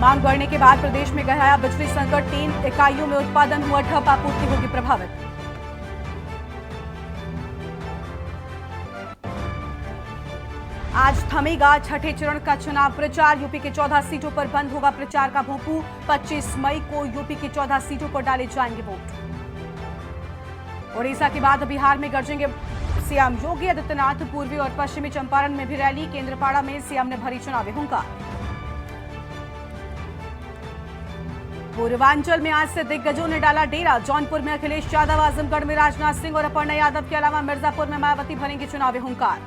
मांग बढ़ने के बाद प्रदेश में गहराया बिजली संकट, 3 इकाइयों में उत्पादन हुआ ठप, आपूर्ति होगी प्रभावित। आज थमेगा छठे चरण का चुनाव प्रचार, यूपी के 14 सीटों पर बंद होगा प्रचार का भोंपू। 25 मई को यूपी की 14 सीटों पर डाले जाएंगे वोट। ओडिशा के बाद बिहार में गरजेंगे सीएम योगी आदित्यनाथ, पूर्वी और पश्चिमी चंपारण में भी रैली, केंद्रपाड़ा में सीएम ने भरी चुनावी हुंकार। पूर्वांचल में आज से दिग्गजों ने डाला डेरा, जौनपुर में अखिलेश यादव, आजमगढ़ में राजनाथ सिंह और अपर्णा यादव के अलावा मिर्जापुर में मायावती भरेंगे चुनावी हुंकार।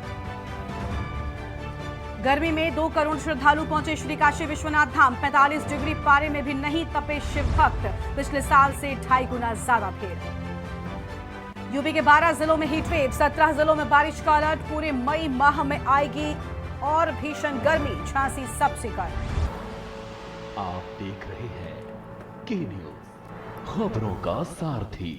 गर्मी में 2 करोड़ श्रद्धालु पहुंचे श्री काशी विश्वनाथ धाम, 45 डिग्री पारे में भी नहीं तपे शिव भक्त, पिछले साल से 2.5 गुना ज्यादा भीड़। यूपी के 12 जिलों में हीट वेव, 17 जिलों में बारिश का अलर्ट, पूरे मई माह में आएगी और भीषण गर्मी, झांसी सबसे गर्म। आप देख रहे हैं के न्यूज़, खबरों का सारथी।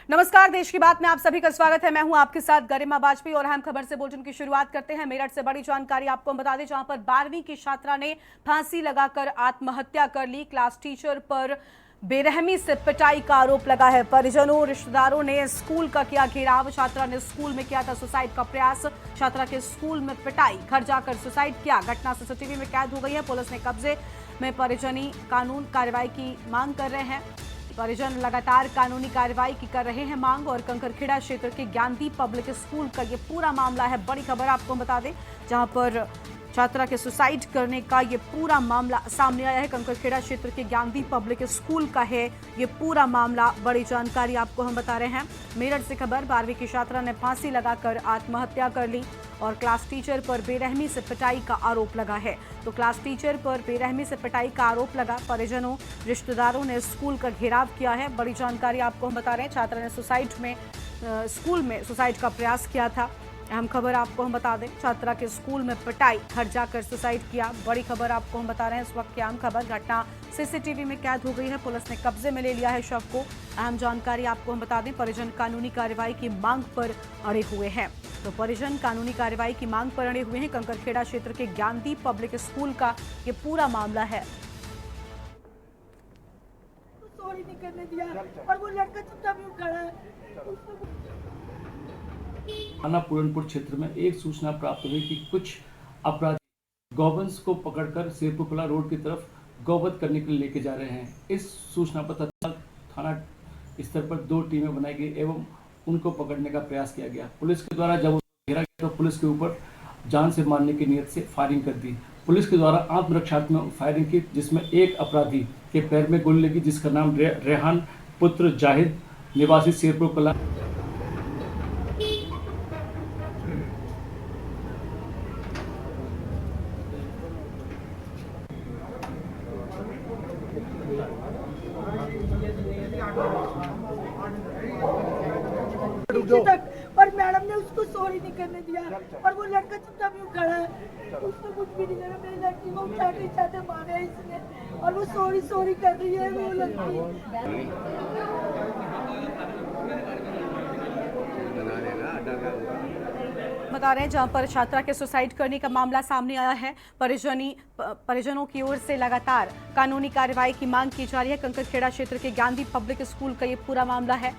नमस्कार, देश की बात में आप सभी का स्वागत है। मैं हूं आपके साथ गरिमा वाजपेयी और अहम खबर से बुलेटिन की शुरुआत करते हैं। मेरठ से बड़ी जानकारी आपको हम बता दें, जहां पर 12वीं की छात्रा ने फांसी लगाकर आत्महत्या कर ली। क्लास टीचर पर बेरहमी से पिटाई का आरोप लगा है। परिजनों रिश्तेदारों ने स्कूल का किया घेराव, छात्रा ने स्कूल में किया था सुसाइड का प्रयास, छात्रा के स्कूल में पिटाई, घर जाकर सुसाइड किया। घटना सीसीटीवी में कैद हो गई है। पुलिस ने कब्जे में परिजनी कानून कार्रवाई की मांग कर रहे हैं। परिजन लगातार कानूनी कार्रवाई की कर रहे हैं मांग। और कंकरखेड़ा क्षेत्र के ज्ञानदीप पब्लिक स्कूल का ये पूरा मामला है। बड़ी खबर आपको बता दें, जहां पर छात्रा के सुसाइड करने का ये पूरा मामला सामने आया है। कंकरखेड़ा क्षेत्र के ज्ञानदीप पब्लिक स्कूल का है ये पूरा मामला। बड़ी जानकारी आपको हम बता रहे हैं। मेरठ से खबर, 12वीं की छात्रा ने फांसी लगाकर आत्महत्या कर ली और क्लास टीचर पर बेरहमी से पिटाई का आरोप लगा है। तो क्लास टीचर पर बेरहमी से पिटाई का आरोप लगा। परिजनों रिश्तेदारों ने स्कूल का घेराव किया है। बड़ी जानकारी आपको हम बता रहे हैं। छात्रा ने स्कूल में सुसाइड का प्रयास किया था। अहम खबर आपको हम बता दें, छात्रा के स्कूल में पिटाई, घर जाकर सुसाइड किया। बड़ी खबर आपको हम बता रहे हैं इस वक्त की अहम खबर। घटना सीसीटीवी में कैद हो गई है। पुलिस ने कब्जे में ले लिया है शव को। अहम जानकारी आपको हम बता दें, परिजन कानूनी कार्रवाई की मांग पर अड़े हुए हैं। तो परिजन कानूनी कार्रवाई की मांग पर अड़े हुए हैं। कंकरखेड़ा क्षेत्र के ज्ञानदीप पब्लिक स्कूल का ये पूरा मामला है। सॉरी नहीं करने दिया और वो लड़का चुपचाप यूं खड़ा है। थाना पूरनपुर क्षेत्र में एक सूचना प्राप्त हुई कि कुछ अपराधी गौवंश को पकड़कर शेरपुर रोड की तरफ गौवध करने के लिए लेके जा रहे हैं। इस सूचना पर तत्काल थाना स्तर पर 2 टीमें बनाई गई एवं उनको पकड़ने का प्रयास किया गया। पुलिस के द्वारा जब घेरा गया तो पुलिस के ऊपर जान से मारने की नीयत से फायरिंग कर दी। पुलिस के द्वारा आत्मरक्षात्मक फायरिंग की, जिसमें एक अपराधी के पैर में गोली लगी, जिसका नाम रेहान पुत्र जाहिद निवासी शेरपुर कला। और मैडम ने उसको सॉरी नहीं करने दिया और वो लड़का चुपचाप यूं खड़ा है। उसने कुछ भी नहीं करा। मेरी लड़की को चाहते चाहते मारा इसने और वो सॉरी कर रही है वो लड़की। बता रहे हैं, जहां पर छात्रा के सुसाइड करने का मामला सामने आया है। परिजनों की ओर से लगातार कानूनी कार्रवाई की मांग की जा रही है। कंकरखेड़ा क्षेत्र के ज्ञानदीप पब्लिक स्कूल का ये पूरा मामला है।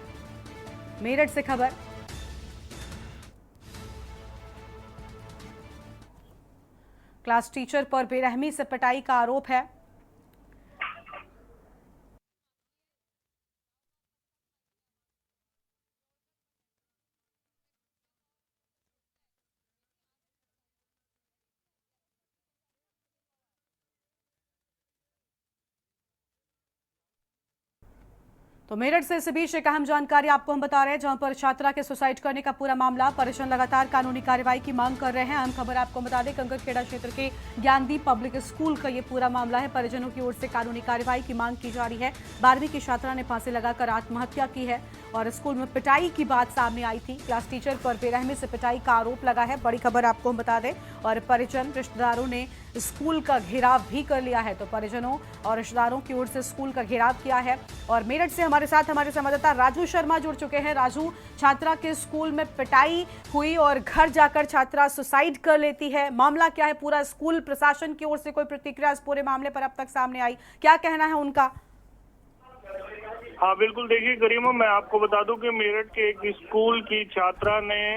मेरठ से खबर, क्लास टीचर पर बेरहमी से पिटाई का आरोप है। तो मेरठ से इस बीच एक अहम जानकारी आपको हम बता रहे हैं, जहां पर छात्रा के सुसाइड करने का पूरा मामला, परिजन लगातार कानूनी कार्रवाई की मांग कर रहे हैं। अहम खबर आपको बता दें, कंकरखेड़ा क्षेत्र के ज्ञानदीप पब्लिक स्कूल का ये पूरा मामला है। परिजनों की ओर से कानूनी कार्रवाई की मांग की जा रही है। 12वीं की छात्रा ने फांसी लगाकर आत्महत्या की है और स्कूल में पिटाई की बात सामने आई थी। क्लास टीचर पर बेरहमी से पिटाई का आरोप लगा है। बड़ी खबर आपको हम बता दें। और परिजन रिश्तेदारों ने स्कूल का घेराव भी कर लिया है। तो परिजनों और रिश्तेदारों की ओर से स्कूल का घेराव किया है। और मेरठ से हमारे साथ हमारे संवाददाता राजू शर्मा जुड़ चुके हैं। राजू, छात्रा के स्कूल में पिटाई हुई और घर जाकर छात्रा सुसाइड कर लेती है, मामला क्या है पूरा? स्कूल प्रशासन की ओर से कोई प्रतिक्रिया इस पूरे मामले पर अब तक सामने आई, क्या कहना है उनका? हाँ बिल्कुल, देखिए गरिमा, मैं आपको बता दूं कि मेरठ के एक स्कूल की छात्रा ने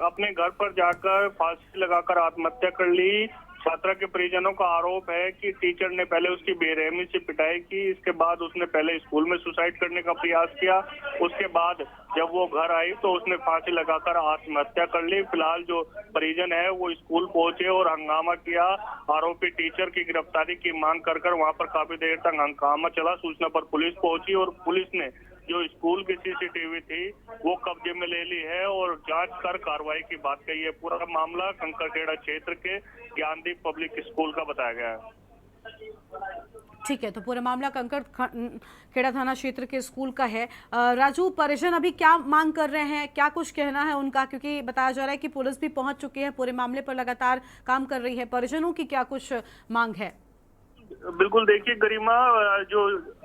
अपने घर पर जाकर फांसी लगाकर आत्महत्या कर ली। छात्रा के परिजनों का आरोप है कि टीचर ने पहले उसकी बेरहमी से पिटाई की, इसके बाद उसने पहले स्कूल में सुसाइड करने का प्रयास किया, उसके बाद जब वो घर आई तो उसने फांसी लगाकर आत्महत्या कर ली। फिलहाल जो परिजन है वो स्कूल पहुंचे और हंगामा किया। आरोपी टीचर की गिरफ्तारी की मांग कर वहां पर काफी देर तक हंगामा चला। सूचना पर पुलिस पहुंची और पुलिस ने जो स्कूल की सीसीटीवी थी वो कब्जे में ले ली है और जांच कर कार्रवाई की बात कही है। पूरा मामला कंकरखेड़ा क्षेत्र के ज्ञानदीप पब्लिक स्कूल का बताया गया है। ठीक है, तो पूरा मामला कंकरखेड़ा थाना क्षेत्र के स्कूल का है। राजू, परिजन अभी क्या मांग कर रहे हैं, क्या कुछ कहना है उनका? क्योंकि बताया जा रहा है कि पुलिस भी पहुंच चुकी है, पूरे मामले पर लगातार काम कर रही है। परिजनों की क्या कुछ मांग है? बिल्कुल, देखिए गरिमा, जो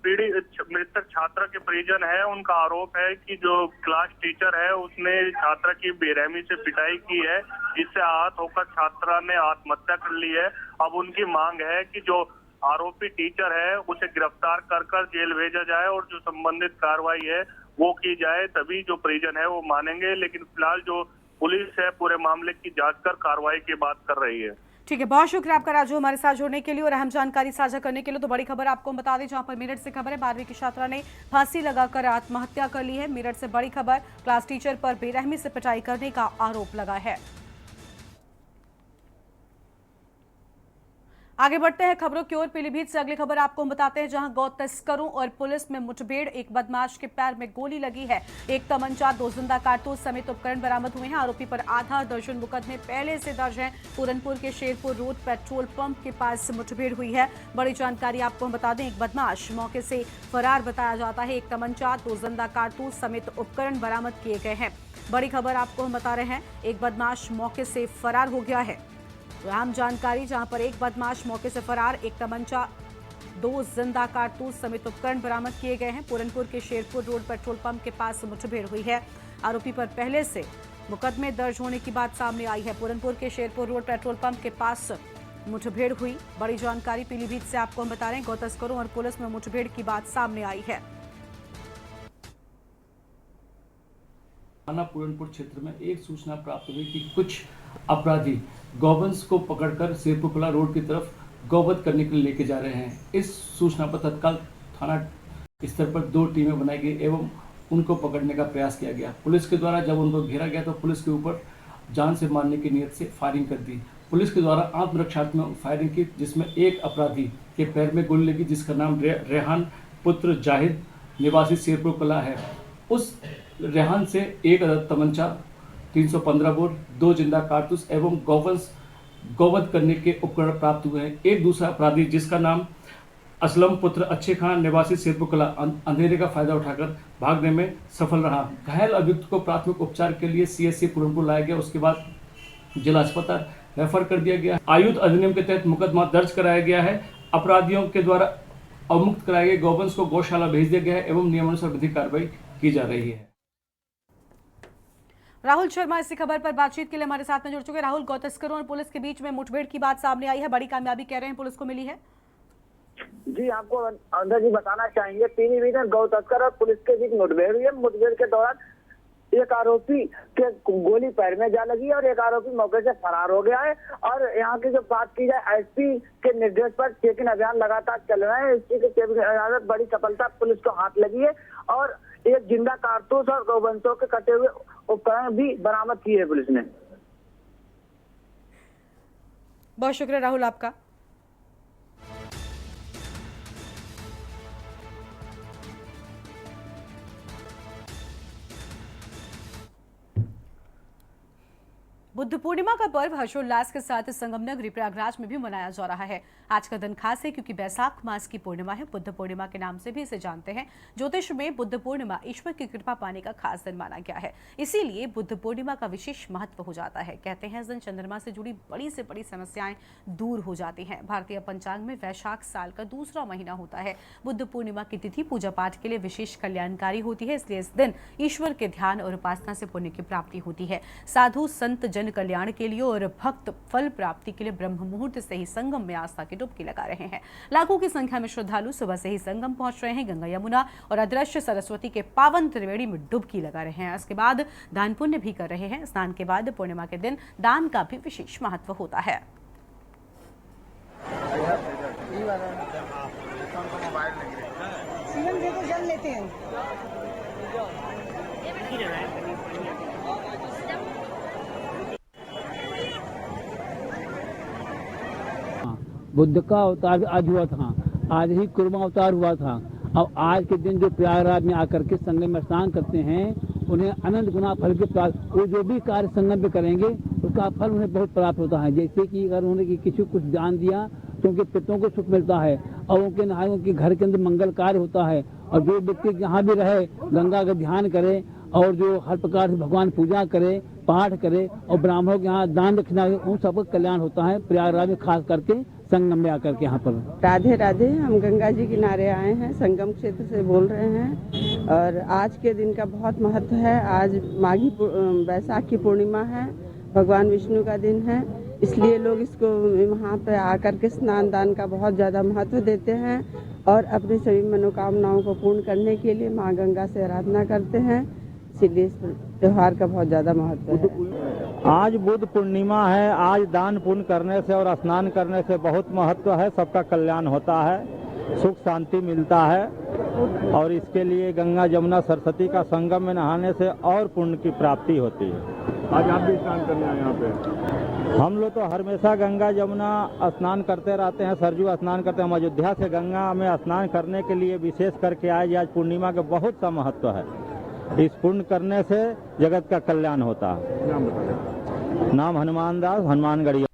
पीड़ित मृतक छात्रा के परिजन है उनका आरोप है कि जो क्लास टीचर है उसने छात्रा की बेरहमी से पिटाई की है, जिससे आहत होकर छात्रा ने आत्महत्या कर ली है। अब उनकी मांग है कि जो आरोपी टीचर है उसे गिरफ्तार कर जेल भेजा जाए और जो संबंधित कार्रवाई है वो की जाए, तभी जो परिजन है वो मानेंगे। लेकिन फिलहाल जो पुलिस है पूरे मामले की जांच कर कार्रवाई की बात कर रही है। ठीक है, बहुत शुक्रिया आपका राजू, हमारे साथ जुड़ने के लिए और अहम जानकारी साझा करने के लिए। तो बड़ी खबर आपको हम बता दें, जहां पर मेरठ से खबर है, 12वीं की छात्रा ने फांसी लगाकर आत्महत्या कर ली है। मेरठ से बड़ी खबर, क्लास टीचर पर बेरहमी से पिटाई करने का आरोप लगा है। आगे बढ़ते हैं खबरों की ओर। पीलीभीत से अगली खबर आपको हम बताते हैं, जहां गौ तस्करों और पुलिस में मुठभेड़, एक बदमाश के पैर में गोली लगी है। एक तमंचा, 2 जिंदा कारतूस समेत उपकरण बरामद हुए हैं। आरोपी पर आधा दर्जन मुकदमे पहले से दर्ज हैं। पूरनपुर के शेरपुर रोड पेट्रोल पंप के पास मुठभेड़ हुई है। बड़ी जानकारी आपको हम बता दें, एक बदमाश मौके से फरार बताया जाता है। एक तमंचा, 2 जिंदा कारतूस समेत उपकरण बरामद किए गए हैं। बड़ी खबर आपको हम बता रहे हैं, एक बदमाश मौके से फरार हो गया है। अहम जानकारी, जहां पर एक बदमाश मौके से फरार, एक तमंचा, 2 जिंदा कारतूस समेत उपकरण बरामद किए गए हैं। पूरनपुर के शेरपुर रोड पेट्रोल पंप के पास मुठभेड़ हुई है। आरोपी पर पहले से मुकदमे दर्ज होने की बात सामने आई है। पूरनपुर के शेरपुर रोड पेट्रोल पंप के पास मुठभेड़ हुई। बड़ी जानकारी पीलीभीत से आपको हम बता रहे हैं, गौ तस्करों और पुलिस में मुठभेड़ की बात सामने आई है। थाना पूरनपुर क्षेत्र में एक सूचना प्राप्त हुई कि कुछ अपराधी गौवंश को पकड़कर शेरपुर रोड की तरफ गौवध करने के लिए लेके जा रहे हैं। इस सूचना पर तत्काल थाना स्तर पर 2 टीमें बनाई गई एवं उनको पकड़ने का प्रयास किया गया। पुलिस के द्वारा जब उनको घेरा गया तो पुलिस के ऊपर जान से मारने की नीयत से फायरिंग कर दी। पुलिस के द्वारा आत्मरक्षात्मक फायरिंग की, जिसमें एक अपराधी के पैर में गोली लगी, जिसका नाम रेहान पुत्र जाहिद निवासी शेरपुर कला है। उस रेहान से एक अदद तमंचा, 315 बोर, 2 जिंदा कारतूस एवं गौवध करने के उपकरण प्राप्त हुए हैं। एक दूसरा अपराधी, जिसका नाम असलम पुत्र अच्छे खान निवासी शेरपुर कला, अंधेरे का फायदा उठाकर भागने में सफल रहा। घायल अभियुक्त को प्राथमिक उपचार के लिए सीएचसी पूरनपुर लाया गया, उसके बाद जिला अस्पताल रेफर कर दिया गया। आयुध अधिनियम के तहत मुकदमा दर्ज कराया गया है। अपराधियों के द्वारा अवमुक्त कराए गए गौवंश को गौशाला भेज दिया गया है एवं नियमानुसार विधिक कार्रवाई की जा रही है। राहुल शर्मा इसी खबर पर बातचीत के लिए हमारे साथ में जुड़ चुके हैं। राहुल, गौ तस्करों और पुलिस के बीच में मुठभेड़ की बात सामने आई है, बड़ी कामयाबी कह रहे हैं पुलिस को मिली है। जी, आपको अंदर जी बताना चाहेंगे, पीलीभीत में गौ तस्कर और पुलिस के बीच मुठभेड़ हुई है। मुठभेड़ के दौरान एक आरोपी के गोली पैर में जा लगी और एक आरोपी मौके से फरार हो गया है। और यहाँ की जो बात की जाए, एसपी के निर्देश पर चेकिंग अभियान लगातार चल रहा है। एसपी के चेकिंग अभियान में बड़ी सफलता पुलिस को हाथ लगी है और एक जिंदा कारतूस और गौवंशों के कटे हुए उपकरण भी बरामद किए है पुलिस ने। बहुत शुक्रिया राहुल आपका। बुधवार पूर्णिमा का पर्व हर्षोल्लास के साथ संगम नगरी प्रयागराज में भी मनाया जा रहा है। आज का दिन खास है क्योंकि बैसाख मास की पूर्णिमा है। बुद्ध पूर्णिमा के नाम से भी इसे जानते हैं। ज्योतिष में बुद्ध पूर्णिमा ईश्वर की कृपा पाने का खास दिन माना गया है, इसीलिए बुद्ध पूर्णिमा का विशेष महत्व हो जाता है। कहते हैं इस दिन चंद्रमा से जुड़ी बड़ी से बड़ी समस्याएं दूर हो जाती हैं। भारतीय पंचांग में वैशाख साल का दूसरा महीना होता है। बुद्ध पूर्णिमा की तिथि पूजा पाठ के लिए विशेष कल्याणकारी होती है, इसलिए इस दिन ईश्वर के ध्यान और उपासना से पुण्य की प्राप्ति होती है। साधु संत जन कल्याण के लिए और भक्त फल प्राप्ति के लिए ब्रह्म मुहूर्त से ही संगम में आस्था की डुबकी लगा रहे हैं। लाखों की संख्या में श्रद्धालु सुबह से ही संगम पहुंच रहे हैं। गंगा, यमुना और अदृश्य सरस्वती के पावन त्रिवेणी में डुबकी लगा रहे हैं। इसके बाद दान पुण्य भी कर रहे हैं। स्नान के बाद पूर्णिमा के दिन दान का भी विशेष महत्व होता है। देखो जल लेते हैं। बुद्ध का अवतार आज हुआ था, आज ही कुर्मा अवतार हुआ था। अब आज के दिन जो प्रयागराज में आकर के संगम में स्नान करते हैं, उन्हें अनंत गुना फल के प्राप्त, वो जो भी कार्य संगम में करेंगे उसका फल उन्हें बहुत प्राप्त होता है। जैसे कि अगर उन्होंने किसी कुछ दान दिया तो उनके पितरों को सुख मिलता है और उनके नहायों के घर के अंदर मंगल कार्य होता है। और जो व्यक्ति जहाँ भी रहे गंगा का ध्यान करे और जो हर प्रकार से भगवान पूजा करे, पाठ करे और ब्राह्मणों के यहाँ दान दक्षिणा, उन सबका कल्याण होता है। प्रयागराज में खास करके संगम में आकर के यहाँ पर। राधे राधे। हम गंगा जी किनारे आए हैं, संगम क्षेत्र से बोल रहे हैं और आज के दिन का बहुत महत्व है। आज बैसाख की पूर्णिमा है, भगवान विष्णु का दिन है, इसलिए लोग इसको वहाँ पे आकर के स्नान दान का बहुत ज़्यादा महत्व देते हैं और अपनी सभी मनोकामनाओं को पूर्ण करने के लिए माँ गंगा से आराधना करते हैं। इसीलिए इस त्योहार का बहुत ज़्यादा महत्व है। आज बुद्ध पूर्णिमा है। आज दान पुण्य करने से और स्नान करने से बहुत महत्व है। सबका कल्याण होता है, सुख शांति मिलता है और इसके लिए गंगा जमुना सरस्वती का संगम में नहाने से और पुण्य की प्राप्ति होती है। आज आप भी स्नान करने आए यहाँ पे? हम लोग तो हमेशा गंगा जमुना स्नान करते रहते हैं, सरजू स्नान करते हैं। हम अयोध्या से गंगा में स्नान करने के लिए विशेष करके आए। आज पूर्णिमा का बहुत सा महत्व है। इस पुण्य करने से जगत का कल्याण होता है। नाम बता दें। नाम हनुमान दास, हनुमानगढ़ी।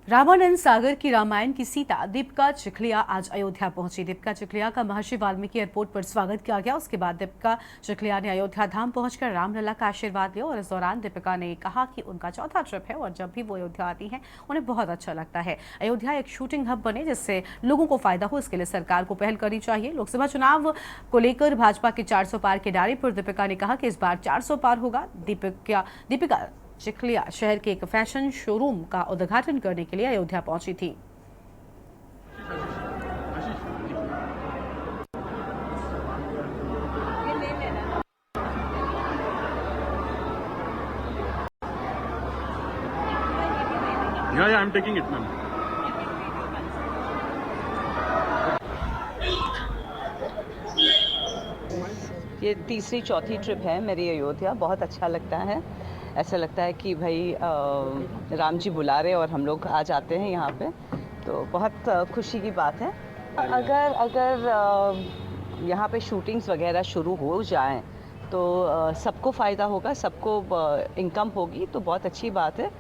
रामानंद सागर की रामायण की सीता दीपिका चिखलिया आज अयोध्या पहुंची। दीपिका चिखलिया का महर्षि वाल्मीकि एयरपोर्ट पर स्वागत किया गया। उसके बाद दीपिका चिखलिया ने अयोध्या धाम पहुंचकर रामलला का आशीर्वाद लिया और इस दौरान दीपिका ने कहा कि उनका चौथा ट्रिप है और जब भी वो अयोध्या आती हैं उन्हें बहुत अच्छा लगता है। अयोध्या एक शूटिंग हब बने जिससे लोगों को फायदा हो, इसके लिए सरकार को पहल करनी चाहिए। लोकसभा चुनाव को लेकर भाजपा के 400 पार के नारे पर दीपिका ने कहा कि इस बार 400 पार होगा। दीपिका चिखलिया शहर के एक फैशन शोरूम का उद्घाटन करने के लिए अयोध्या पहुंची थी। Yeah, I'm taking it, ma'am. ये तीसरी चौथी ट्रिप है मेरी अयोध्या। बहुत अच्छा लगता है। ऐसा लगता है कि भाई राम जी बुला रहे और हम लोग आज आते हैं यहाँ पे, तो बहुत खुशी की बात है। अगर यहाँ पे शूटिंग्स वगैरह शुरू हो जाएं तो सबको फ़ायदा होगा, सबको इनकम होगी, तो बहुत अच्छी बात है।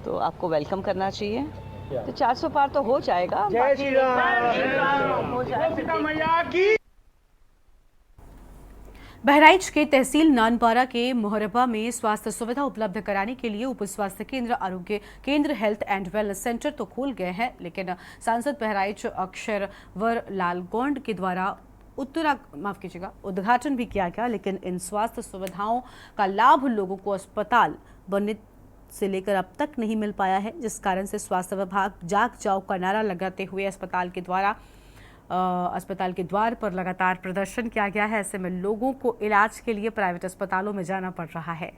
तो आपको वेलकम करना चाहिए। तो 400 पार तो हो जाएगा। जय श्री राम। हो जाएगा। बहराइच के तहसील नानपारा के मोहरबा में स्वास्थ्य सुविधा उपलब्ध कराने के लिए उप स्वास्थ्य केंद्र, आरोग्य केंद्र, हेल्थ एंड वेलनेस सेंटर तो खोल गए हैं, लेकिन सांसद बहराइच अक्षरवर लाल गोंड के द्वारा उद्घाटन भी किया गया, लेकिन इन स्वास्थ्य सुविधाओं का लाभ लोगों को अस्पताल बनने से लेकर अब तक नहीं मिल पाया है, जिस कारण से स्वास्थ्य विभाग जाग जाओ का नारा लगाते हुए अस्पताल के द्वार पर लगातार प्रदर्शन किया गया है। ऐसे में लोगों को इलाज के लिए प्राइवेट अस्पतालों में जाना पड़ रहा है।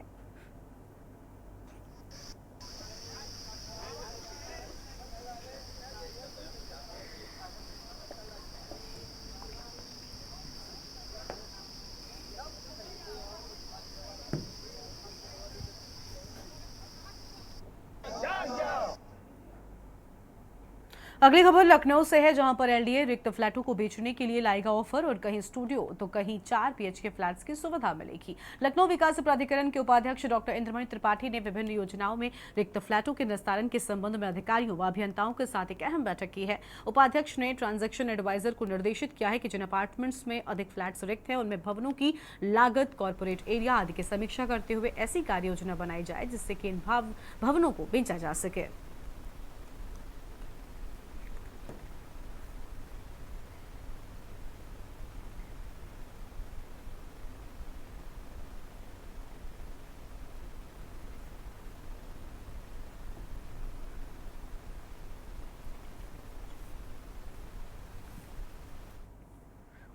अगली खबर लखनऊ से है, जहां पर एलडीए रिक्त फ्लैटों को बेचने के लिए लाएगा ऑफर और कहीं स्टूडियो तो कहीं 4 बीएचके फ्लैट्स की सुविधा मिलेगी। लखनऊ विकास प्राधिकरण के उपाध्यक्ष डॉक्टर इंद्रमणि त्रिपाठी ने विभिन्न योजनाओं में रिक्त फ्लैटों के निस्तारण के संबंध में अधिकारियों व अभियंताओं के साथ एक अहम बैठक की है। उपाध्यक्ष ने ट्रांजैक्शन एडवाइजर को निर्देशित किया है कि जिन अपार्टमेंट्स में अधिक फ्लैट्स रिक्त हैं उनमें भवनों की लागत, कॉर्पोरेट एरिया आदि की समीक्षा करते हुए ऐसी कार्य योजना बनाई जाए जिससे कि इन भवनों को बेचा जा सके।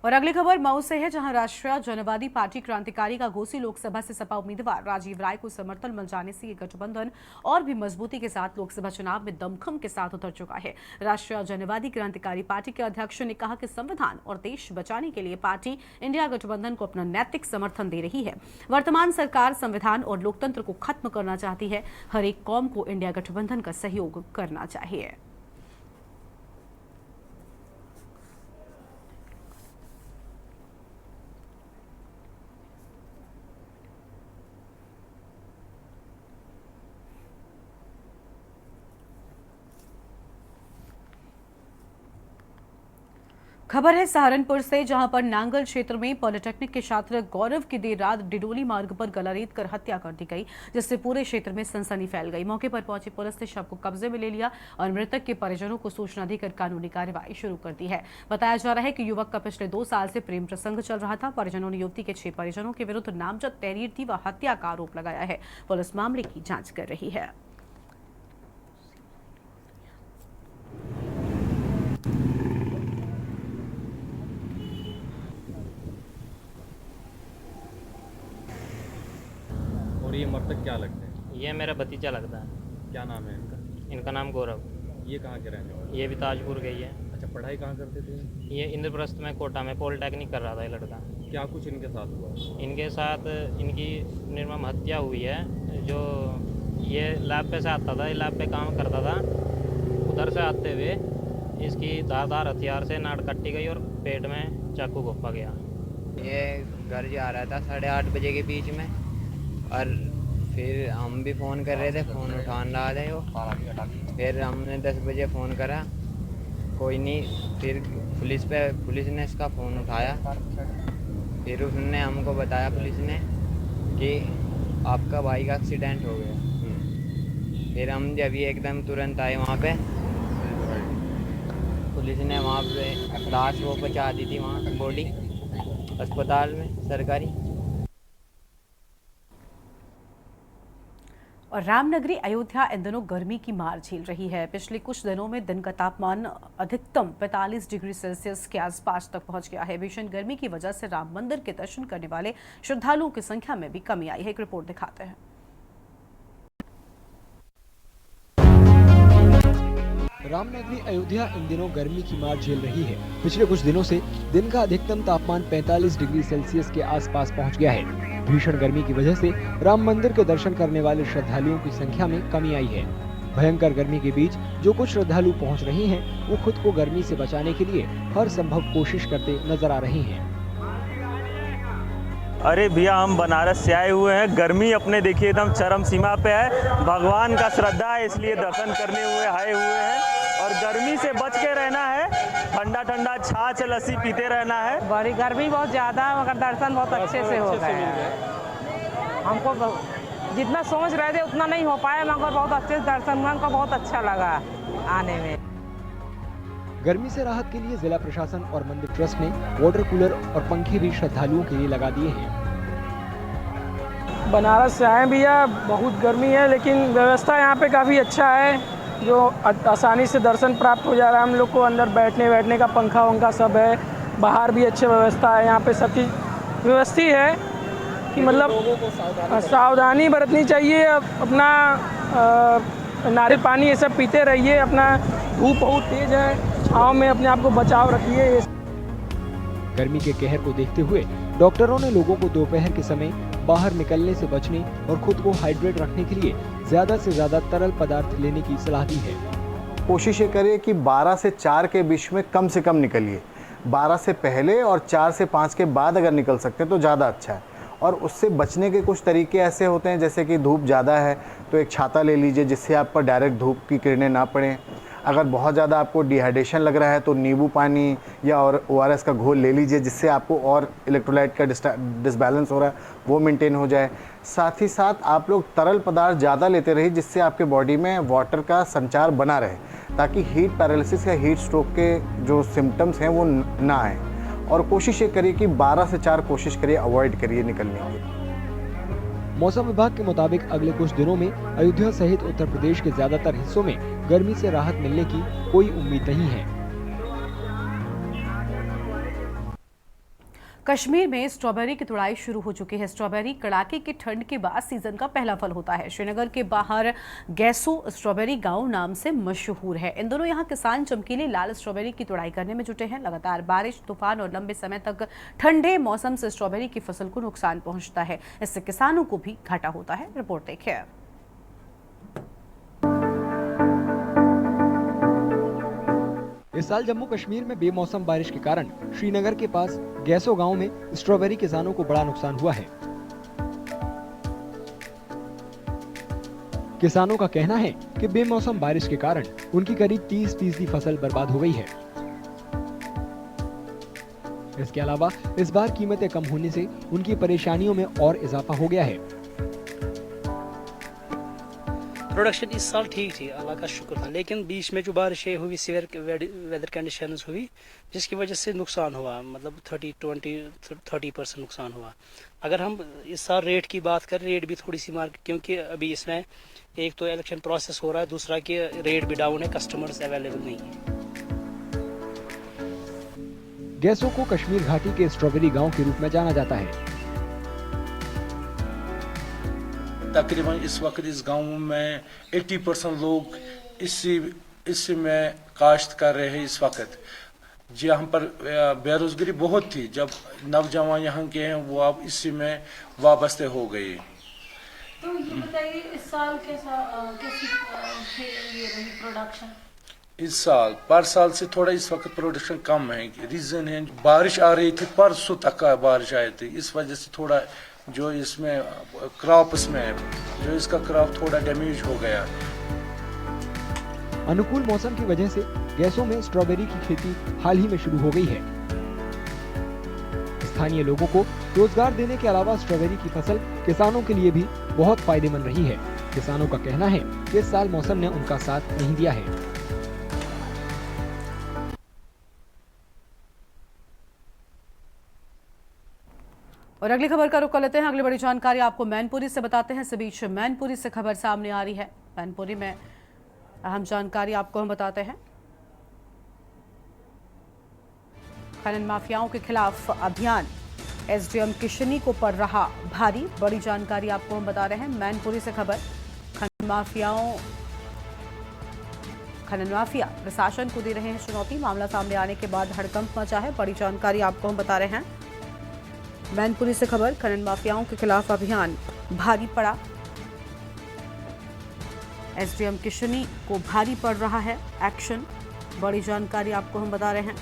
और अगली खबर मऊ से है, जहां राष्ट्रीय जनवादी पार्टी क्रांतिकारी का घोसी लोकसभा से सपा उम्मीदवार राजीव राय को समर्थन मिल जाने से ये गठबंधन और भी मजबूती के साथ लोकसभा चुनाव में दमखम के साथ उतर चुका है। राष्ट्रीय जनवादी क्रांतिकारी पार्टी के अध्यक्ष ने कहा कि संविधान और देश बचाने के लिए पार्टी इंडिया गठबंधन को अपना नैतिक समर्थन दे रही है। वर्तमान सरकार संविधान और लोकतंत्र को खत्म करना चाहती है। हर एक कौम को इंडिया गठबंधन का सहयोग करना चाहिए। खबर है सहारनपुर से, जहां पर नांगल क्षेत्र में पॉलिटेक्निक के छात्र गौरव की देर रात डिडोली मार्ग पर गला रेत कर हत्या कर दी गई, जिससे पूरे क्षेत्र में सनसनी फैल गई। मौके पर पहुंची पुलिस ने शव को कब्जे में ले लिया और मृतक के परिजनों को सूचना देकर कानूनी कार्रवाई शुरू कर दी है। बताया जा रहा है कि युवक का पिछले 2 साल से प्रेम प्रसंग चल रहा था। परिजनों ने युवती के 6 परिजनों के विरुद्ध नामजद तहरीर दी व हत्या का आरोप लगाया है। पुलिस मामले की जाँच कर रही है। और ये मृतक क्या लगते हैं? ये मेरा भतीजा लगता है। क्या नाम है इनका? इनका नाम गौरव। ये कहाँ के रहने वाले? ये भी ताजपुर गई है। अच्छा, पढ़ाई कहाँ करते थे? ये इंद्रप्रस्थ में कोटा में पॉलिटेक्निक कर रहा था ये लड़का। क्या कुछ इनके साथ हुआ? इनके साथ इनकी निर्मम हत्या हुई है। जो ये लैब पे से आता था, ये लैब पे काम करता था, उधर से आते हुए इसकी धारदार हथियार से नाड़ कट्टी गई और पेट में चाकू घोंपा गया। ये घर जा रहा था 8:30 बजे के बीच में, और फिर हम भी फ़ोन कर रहे थे, फ़ोन उठा रहा थे वो। फिर हमने 10 बजे फ़ोन करा, कोई नहीं। फिर पुलिस ने इसका फ़ोन उठाया। फिर उसने हमको बताया, पुलिस ने, कि आपका भाई का एक्सीडेंट हो गया। फिर हम जब ये एकदम तुरंत आए वहाँ पे, पुलिस ने वहाँ पे लाश वो पहुँचा दी थी, वहाँ बॉडी अस्पताल में सरकारी। और रामनगरी अयोध्या इन दिनों गर्मी की मार झेल रही है। पिछले कुछ दिनों में दिन का तापमान अधिकतम 45 डिग्री सेल्सियस के आसपास तक पहुंच गया है। भीषण गर्मी की वजह से राम मंदिर के दर्शन करने वाले श्रद्धालुओं की संख्या में भी कमी आई है। एक रिपोर्ट दिखाते हैं। रामनगरी अयोध्या इन दिनों गर्मी की मार झेल रही है। पिछले कुछ दिनों से दिन का अधिकतम तापमान 45 डिग्री सेल्सियस के आसपास पहुंच गया है। भीषण गर्मी की वजह से राम मंदिर के दर्शन करने वाले श्रद्धालुओं की संख्या में कमी आई है। भयंकर गर्मी के बीच जो कुछ श्रद्धालु पहुंच रहे हैं, वो खुद को गर्मी से बचाने के लिए हर संभव कोशिश करते नजर आ रहे हैं। अरे भैया, हम बनारस से आए हुए हैं। गर्मी अपने देखिए एकदम चरम सीमा पे है। भगवान का श्रद्धा है, इसलिए दर्शन करने आए हुए हैं। और गर्मी से बच के रहना है, ठंडा ठंडा छाछ लस्सी पीते रहना है। बड़ी गर्मी बहुत ज़्यादा है, मगर दर्शन बहुत अच्छे से हो गए हैं। हमको जितना सोच रहे थे उतना नहीं हो पाया, मगर बहुत अच्छे से दर्शन हुआ। हमको बहुत अच्छा लगा आने में। गर्मी से राहत के लिए जिला प्रशासन और मंदिर ट्रस्ट ने वाटर कूलर और पंखे भी श्रद्धालुओं के लिए लगा दिए हैं। बनारस से आए भैया, बहुत गर्मी है, लेकिन व्यवस्था यहाँ पे काफ़ी अच्छा है, जो आसानी से दर्शन प्राप्त हो जा रहा है। हम लोग को अंदर बैठने का पंखा वंखा सब है, बाहर भी अच्छी व्यवस्था है। यहाँ पे सब चीज़ व्यवस्थित है कि मतलब सावधानी बरतनी चाहिए। अपना नारियल पानी ये सब पीते रहिए। अपना धूप बहुत तेज़ है, छाँव में अपने आप को बचाव रखिए। गर्मी के कहर को देखते हुए डॉक्टरों ने लोगों को दोपहर के समय बाहर निकलने से बचने और खुद को हाइड्रेट रखने के लिए ज्यादा से ज्यादा तरल पदार्थ लेने की सलाह दी है। कोशिश ये करिए कि 12 से 4 के बीच में कम से कम निकलिए। 12 से पहले और 4 से 5 के बाद अगर निकल सकते हैं तो ज़्यादा अच्छा है। और उससे बचने के कुछ तरीके ऐसे होते हैं, जैसे कि धूप ज़्यादा है तो एक छाता ले लीजिए जिससे आप पर डायरेक्ट धूप की किरणें ना पड़ें। अगर बहुत ज़्यादा आपको डिहाइड्रेशन लग रहा है तो नींबू पानी या और ORS का घोल ले लीजिए, जिससे आपको और इलेक्ट्रोलाइट का डिसबैलेंस हो रहा है वो मेंटेन हो जाए। साथ ही साथ आप लोग तरल पदार्थ ज़्यादा लेते रहिए, जिससे आपके बॉडी में वाटर का संचार बना रहे, ताकि हीट पैरालिसिस या हीट स्ट्रोक के जो सिम्टम्स हैं वो ना आए। और कोशिश ये करिए कि 12 से 4 कोशिश करिए, अवॉइड करिए निकलने की। मौसम विभाग के मुताबिक अगले कुछ दिनों में अयोध्या सहित उत्तर प्रदेश के ज्यादातर हिस्सों में गर्मी से राहत मिलने की कोई उम्मीद नहीं है। कश्मीर में स्ट्रॉबेरी की तुड़ाई शुरू हो चुकी है। स्ट्रॉबेरी कड़ाके की ठंड के बाद सीजन का पहला फल होता है। श्रीनगर के बाहर गैसो स्ट्रॉबेरी गांव नाम से मशहूर है। इन दोनों यहाँ किसान चमकीली लाल स्ट्रॉबेरी की तुड़ाई करने में जुटे हैं। लगातार बारिश, तूफान और लंबे समय तक ठंडे मौसम से स्ट्रॉबेरी की फसल को नुकसान पहुंचता है। इससे किसानों को भी घाटा होता है। रिपोर्ट देखिए। इस साल जम्मू कश्मीर में बेमौसम बारिश के कारण श्रीनगर के पास गैसो गांव में स्ट्रॉबेरी किसानों को बड़ा नुकसान हुआ है। किसानों का कहना है कि बेमौसम बारिश के कारण उनकी करीब 30% फसल बर्बाद हो गई है। इसके अलावा इस बार कीमतें कम होने से उनकी परेशानियों में और इजाफा हो गया है। प्रोडक्शन इस साल ठीक थी, अल्लाह का शुक्र था, लेकिन बीच में जो बारिशें हुई, सीवियर वेदर कंडीशंस हुई, जिसकी वजह से नुकसान हुआ, मतलब 30% नुकसान हुआ। अगर हम इस साल रेट की बात करें, रेट भी थोड़ी सी मार्केट, क्योंकि अभी इसमें एक तो इलेक्शन प्रोसेस हो रहा है, दूसरा कि रेट भी डाउन है, कस्टमर्स अवेलेबल नहीं है। गैसों को कश्मीर घाटी के स्ट्रॉबेरी गांव के रूप में जाना जाता है। तकरीबन इस वक्त इस गांव में 80% लोग इसी में काश्त कर रहे हैं। इस वक्त जहाँ पर बेरोजगारी बहुत थी, जब नौजवान यहाँ के हैं वो अब इसी में वाबस्ते हो गए। तो ये बताइए इस साल कैसी रही प्रोडक्शन? इस साल पर साल से थोड़ा इस वक्त प्रोडक्शन कम है। रीजन है बारिश आ रही थी, परसों तक बारिश आई थी, इस वजह से थोड़ा जो इसमें क्रॉप्स में जो इसका क्रॉप थोड़ा डैमेज हो गया। अनुकूल मौसम की वजह से गैसों में स्ट्रॉबेरी की खेती हाल ही में शुरू हो गई है। स्थानीय लोगों को रोजगार देने के अलावा स्ट्रॉबेरी की फसल किसानों के लिए भी बहुत फायदेमंद रही है। किसानों का कहना है कि इस साल मौसम ने उनका साथ नहीं दिया है। और अगली खबर का रुख कर लेते हैं। अगली बड़ी जानकारी आपको मैनपुरी से बताते हैं। इस बीच मैनपुरी से खबर सामने आ रही है। मैनपुरी में अहम जानकारी आपको हम बताते हैं। खनन माफियाओं के खिलाफ अभियान, SDM किशनी को पड़ रहा भारी। बड़ी जानकारी आपको हम बता रहे हैं। मैनपुरी से खबर, खनन माफिया प्रशासन को दे रहे हैं चुनौती। मामला सामने आने के बाद हड़कंप मचा है। बड़ी जानकारी आपको हम बता रहे हैं। मैनपुरी से खबर, खनन माफियाओं के खिलाफ अभियान भारी पड़ा। SDM किशनी को भारी पड़ रहा है एक्शन। बड़ी जानकारी आपको हम बता रहे हैं।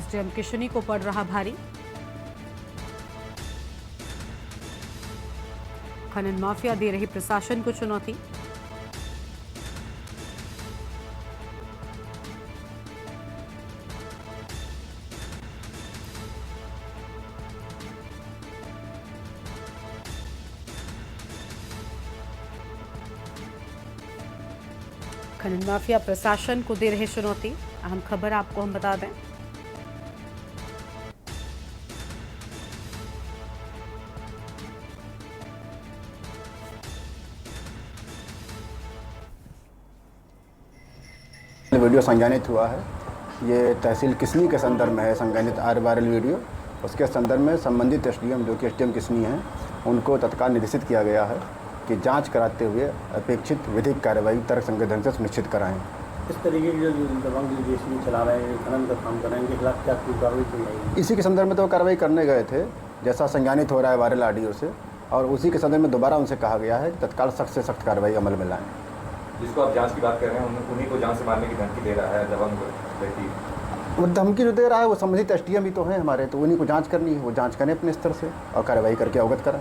SDM किशनी को पड़ रहा भारी। खनन माफिया दे रही प्रशासन को चुनौती। खनन माफिया प्रशासन को दे रहे चुनौती। अहम खबर आपको हम बता दें। वीडियो संज्ञानित हुआ है। ये तहसील किसनी के संदर्भ में है संज्ञानित वायरल वीडियो। उसके संदर्भ में संबंधित SDM जो कि SDM किसनी हैं उनको तत्काल निर्देशित किया गया है कि जांच कराते हुए अपेक्षित विधिक कार्रवाई तर्कसंगत ढंग से सुनिश्चित कराएं। इस तरीके की जो दबंग जेसीबी चला रहे हैं, खनन का काम कर रहे हैं, इनके खिलाफ क्या कार्रवाई की जाएगी? इसी के संदर्भ में तो कार्रवाई करने गए थे, जैसा संज्ञानित हो रहा है वायरल ऑडियो से, और उसी के संदर्भ में दोबारा उनसे कहा गया है कि तत्काल सख्त से सख्त कार्रवाई अमल में लाएं। जिसको आप जांच की बात कर रहे हैं, उन्हीं को जान से मारने की धमकी दे रहा है दबंग व्यक्ति। वो धमकी जो दे रहा है वो संबंधित एसडीएम ही तो हैं हमारे, तो उन्हीं को जांच करनी है, वो जांच करें अपने स्तर से और कार्रवाई करके अवगत करें।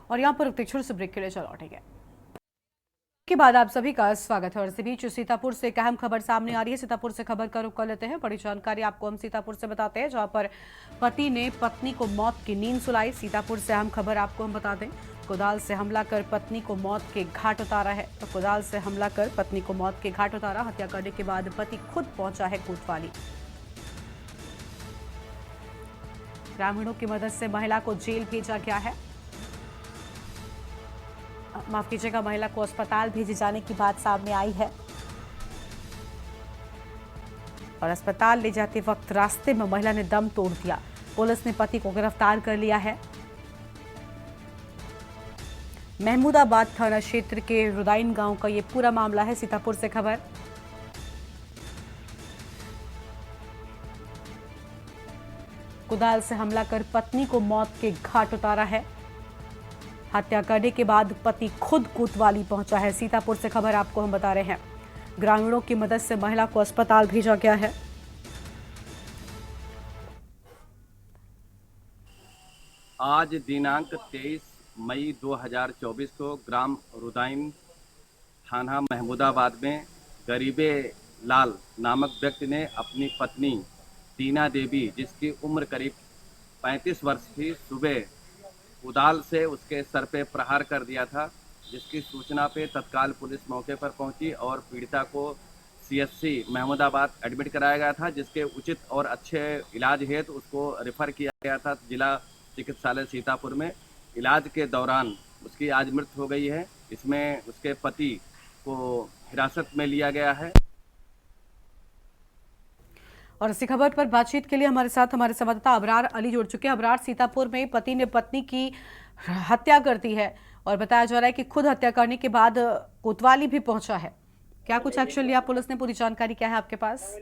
और यहाँ पर छोटे से ब्रेक के लिए चल लौटेंगे के बाद आप सभी का स्वागत है। और इसी बीच सीतापुर से एक अहम खबर सामने आ रही है। सीतापुर से खबर का रुख कर लेते हैं। बड़ी जानकारी आपको हम सीतापुर से बताते हैं, जहां पर पति ने पत्नी को मौत की नींद सुलाई। सीतापुर से अहम खबर आपको हम बता दें, कुदाल से हमला कर पत्नी को मौत के घाट उतारा है। तो कुदाल से हमला कर पत्नी को मौत के घाट उतारा। हत्या करने के बाद पति खुद पहुंचा है कोतवाली। ग्रामीणों की मदद से महिला को जेल भेजा गया है। माफ कीजिएगा, महिला को अस्पताल भेजे जाने की बात सामने आई है। और अस्पताल ले जाते वक्त रास्ते में महिला ने दम तोड़ दिया। पुलिस ने पति को गिरफ्तार कर लिया है। महमूदाबाद थाना क्षेत्र के रुदाइन गांव का ये पूरा मामला है। सीतापुर से खबर। कुदाल से हमला कर पत्नी को मौत के घाट उतारा है। हत्या करने के बाद पति खुद कोतवाली पहुंचा है। सीतापुर से खबर आपको हम बता रहे हैं। ग्रामीणों की मदद से महिला को अस्पताल भेजा गया है। आज दिनांक 23 मई 2024 को ग्राम रुदाइन थाना महमूदाबाद में गरीबे लाल नामक व्यक्ति ने अपनी पत्नी दीना देवी, जिसकी उम्र करीब 35 वर्ष थी, सुबह कुदाल से उसके सर पे प्रहार कर दिया था। जिसकी सूचना पे तत्काल पुलिस मौके पर पहुंची और पीड़िता को सीएचसी महमूदाबाद एडमिट कराया गया था, जिसके उचित और अच्छे इलाज हेतु उसको रेफर किया गया था जिला चिकित्सालय सीतापुर में। इलाज के दौरान उसकी आज मृत्यु हो गई है। इसमें उसके पति को हिरासत में लिया गया है। और इसी खबर पर बातचीत के लिए हमारे साथ हमारे संवाददाता अबरार अली जुड़ चुके हैं। अबरार, सीतापुर में पति ने पत्नी की हत्या कर दी है और बताया जा रहा है कि खुद हत्या करने के बाद कोतवाली भी पहुंचा है। क्या कुछ एक्शन लिया पुलिस ने? पूरी जानकारी क्या है आपके पास?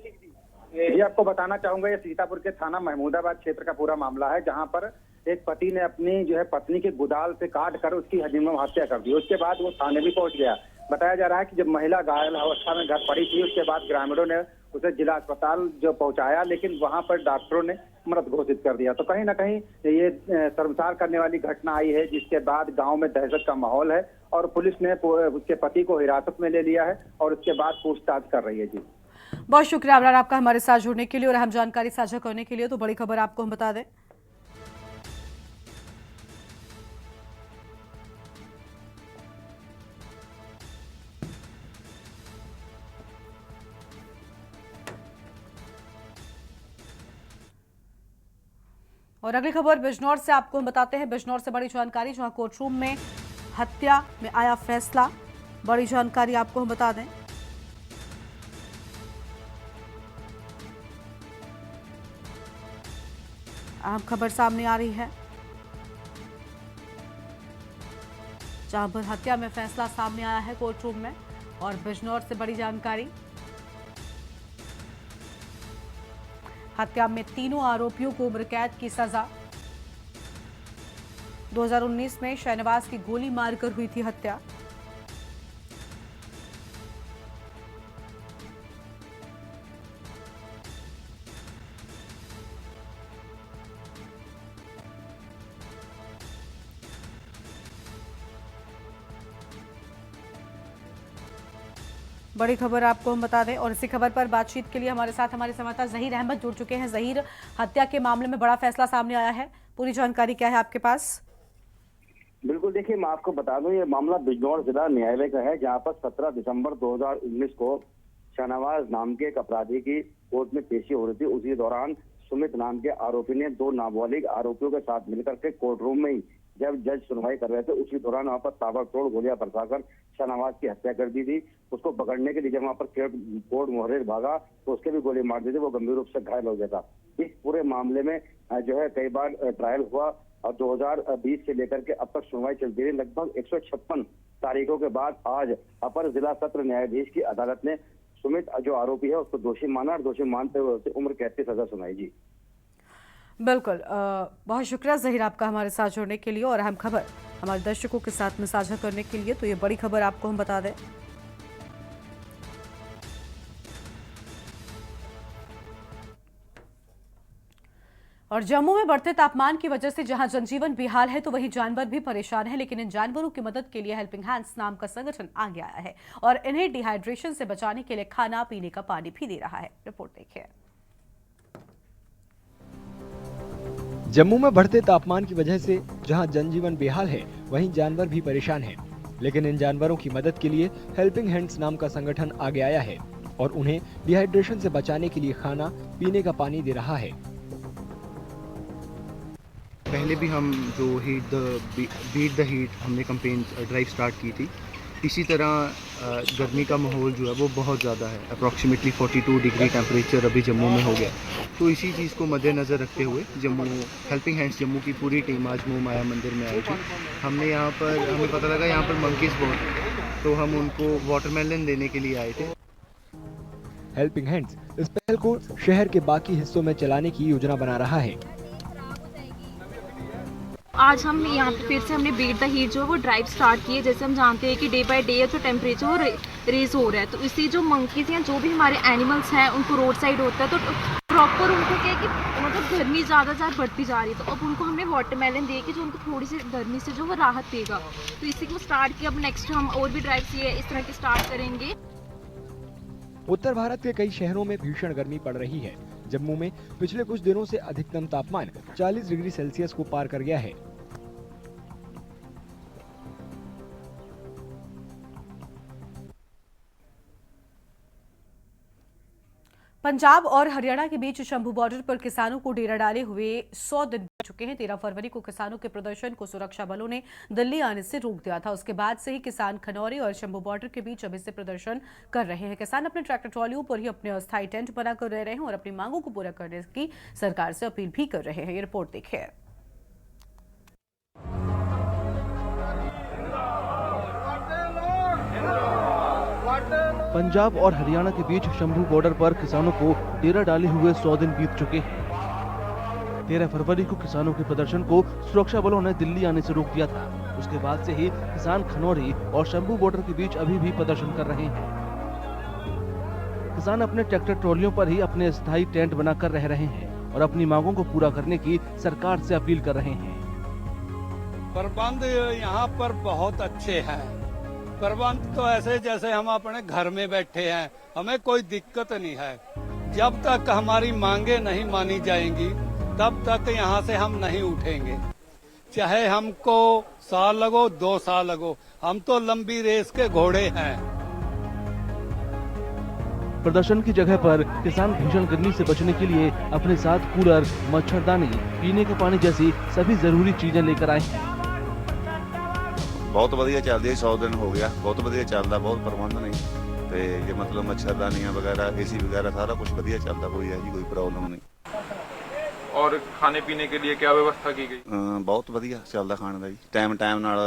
ये आपको बताना चाहूंगा, ये सीतापुर के थाना महमूदाबाद क्षेत्र का पूरा मामला है, जहां पर एक पति ने अपनी पत्नी के गुदाल से काट कर उसकी निर्मम हत्या कर दी। उसके बाद वो थाने भी पहुंच गया। बताया जा रहा है कि जब महिला घायल अवस्था में घर पड़ी थी, उसके बाद ग्रामीणों ने उसे जिला अस्पताल पहुंचाया, लेकिन वहां पर डॉक्टरों ने मृत घोषित कर दिया। तो कहीं ना कहीं ये शर्मसार करने वाली घटना आई है, जिसके बाद गांव में दहशत का माहौल है और पुलिस ने उसके पति को हिरासत में ले लिया है और उसके बाद पूछताछ कर रही है। जी, बहुत शुक्रिया अबरार आपका हमारे साथ जुड़ने के लिए और अहम जानकारी साझा करने के लिए। तो बड़ी खबर आपको हम बता दें, और अगली खबर बिजनौर से आपको हम बताते हैं। बिजनौर से बड़ी जानकारी, जहां कोर्टरूम में हत्या में आया फैसला। बड़ी जानकारी आपको हम बता दें, अहम खबर सामने आ रही है, जहां पर हत्या में फैसला सामने आया है कोर्टरूम में। और बिजनौर से बड़ी जानकारी, हत्या में तीनों आरोपियों को उम्र कैद की सजा। 2019 में शहनवाज की गोली मारकर हुई थी हत्या। बड़ी खबर आपको हम बता दें। और इसी खबर पर बातचीत के लिए हमारे साथ हमारे संवाददाता जहीर अहमद जुड़ चुके हैं। जहीर, हत्या के मामले में बड़ा फैसला सामने आया है, पूरी जानकारी क्या है आपके पास? बिल्कुल, देखिए मैं आपको बता दूं, ये मामला बिजनौर जिला न्यायालय का है, जहां पर 17 दिसंबर 2019 को शहनवाज नाम के एक अपराधी की कोर्ट में पेशी हो रही थी। उसी दौरान सुमित नाम के आरोपी ने 2 नाबालिग आरोपियों के साथ मिलकर के कोर्ट रूम में ही जब जज सुनवाई कर रहे थे उसी दौरान वहाँ पर ताबड़तोड़ गोलियां बरसाकर शाहनवाज की हत्या कर दी थी। उसको पकड़ने के लिए जब वहाँ पर कोर्ट मुहर्रिर भागा तो उसके भी गोली मार दी थी, वो गंभीर रूप से घायल हो गया था। इस पूरे मामले में जो है कई बार ट्रायल हुआ और 2020 से लेकर के अब तक सुनवाई चलती रही। लगभग 156 तारीखों के बाद आज अपर जिला सत्र न्यायाधीश की अदालत ने सुमित जो आरोपी है उसको दोषी माना और दोषी मानते हुए उसे उम्र कैद की सजा सुनाई। जी बिल्कुल, बहुत शुक्रिया ज़हीर आपका हमारे साथ जुड़ने के लिए और अहम खबर हमारे दर्शकों के साथ में साझा करने के लिए। तो ये बड़ी खबर आपको हम बता दें। और जम्मू में बढ़ते तापमान की वजह से जहां जनजीवन बेहाल है तो वहीं जानवर भी परेशान है, लेकिन इन जानवरों की मदद के लिए हेल्पिंग हैंड्स नाम का संगठन आगे आया है और इन्हें डिहाइड्रेशन से बचाने के लिए खाना पीने का पानी भी दे रहा है। रिपोर्ट देखिए। जम्मू में बढ़ते तापमान की वजह से जहां जनजीवन बेहाल है वहीं जानवर भी परेशान हैं, लेकिन इन जानवरों की मदद के लिए हेल्पिंग हैंड्स नाम का संगठन आगे आया है और उन्हें डिहाइड्रेशन से बचाने के लिए खाना पीने का पानी दे रहा है। पहले भी हम जो बीट द हीट हमने कैंपेन ड्राइव स्टार्ट की थी। इसी तरह गर्मी का माहौल जो है वो बहुत ज़्यादा है, अप्रॉक्सीमेटली 42 डिग्री टेम्परेचर अभी जम्मू में हो गया। तो इसी चीज़ को मद्देनज़र रखते हुए हेल्पिंग हैंड्स जम्मू की पूरी टीम आज मोह माया मंदिर में आई थी। हमें पता लगा यहाँ पर मंकीज़ बहुत हैं, तो हम उनको वाटरमेलन देने के लिए आए थे। हेल्पिंग हैंड्स इस पहल को शहर के बाकी हिस्सों में चलाने की योजना बना रहा है। आज हम यहाँ पे फिर से हमने बीट द हीट जो है वो ड्राइव स्टार्ट की है। जैसे हम जानते हैं कि डे बाय डे जो टेम्परेचर वो रेज हो रहा है, तो इसी जो मंकीज हैं जो भी हमारे एनिमल्स हैं उनको रोड साइड होता है तो प्रॉपर उनको क्या है कि मतलब गर्मी ज़्यादा बढ़ती जा रही है, तो अब उनको हमने वाटरमेलन दे के जो उनको थोड़ी सी गर्मी से जो वो राहत देगा। तो इसी को स्टार्ट किया। अब नेक्स्ट हम और भी ड्राइव्स ये इस तरह की स्टार्ट करेंगे। उत्तर भारत के कई शहरों में भीषण गर्मी पड़ रही है। जम्मू में पिछले कुछ दिनों से अधिकतम तापमान 40 डिग्री सेल्सियस को पार कर गया है। पंजाब और हरियाणा के बीच शंभू बॉर्डर पर किसानों को डेरा डाले हुए 100 दिन बीत चुके हैं। 13 फरवरी को किसानों के प्रदर्शन को सुरक्षा बलों ने दिल्ली आने से रोक दिया था। उसके बाद से ही किसान खनौरी और शंभू बॉर्डर के बीच अभी से प्रदर्शन कर रहे हैं। किसान अपने ट्रैक्टर ट्रॉलियों पर ही अपने अस्थायी टेंट बनाकर रह रहे हैं और अपनी मांगों को पूरा करने की सरकार से अपील भी कर रहे हैं। ये रिपोर्ट देखिए। पंजाब और हरियाणा के बीच शंभू बॉर्डर पर किसानों को डेरा डाले हुए 100 दिन बीत चुके हैं। 13 फरवरी को किसानों के प्रदर्शन को सुरक्षा बलों ने दिल्ली आने से रोक दिया था। उसके बाद से ही किसान खनौरी और शंभू बॉर्डर के बीच अभी भी प्रदर्शन कर रहे हैं। किसान अपने ट्रैक्टर ट्रॉलियों पर ही अपने स्थायी टेंट बनाकर रह रहे हैं और अपनी मांगों को पूरा करने की सरकार से अपील कर रहे हैं। प्रबंध यहाँ पर बहुत अच्छे हैं। प्रबंध तो ऐसे जैसे हम अपने घर में बैठे हैं, हमें कोई दिक्कत नहीं है। जब तक हमारी मांगे नहीं मानी जाएंगी तब तक यहाँ से हम नहीं उठेंगे, चाहे हमको साल लगो 2 साल लगो, हम तो लंबी रेस के घोड़े हैं। प्रदर्शन की जगह पर किसान भीषण गर्मी से बचने के लिए अपने साथ कूलर, मच्छरदानी, पीने का पानी जैसी सभी जरूरी चीजें लेकर आए हैं। बहुत ਵਧੀਆ ਚੱਲਦੀ ਹੈ। 100 दिन हो गया, बहुत ਵਧੀਆ ਚੱਲਦਾ, बहुत प्रबंध नहीं ਤੇ ਜੇ मतलब मच्छरदानियां वगैरह एसी वगैरह सारा कुछ ਵਧੀਆ ਚੱਲਦਾ, कोई है जी कोई प्रॉब्लम नहीं। और खाने पीने के लिए क्या व्यवस्था की गई? बहुत ਵਧੀਆ ਚੱਲਦਾ ਖਾਣ ਦਾ ਜੀ। ਟਾਈਮ ਨਾਲ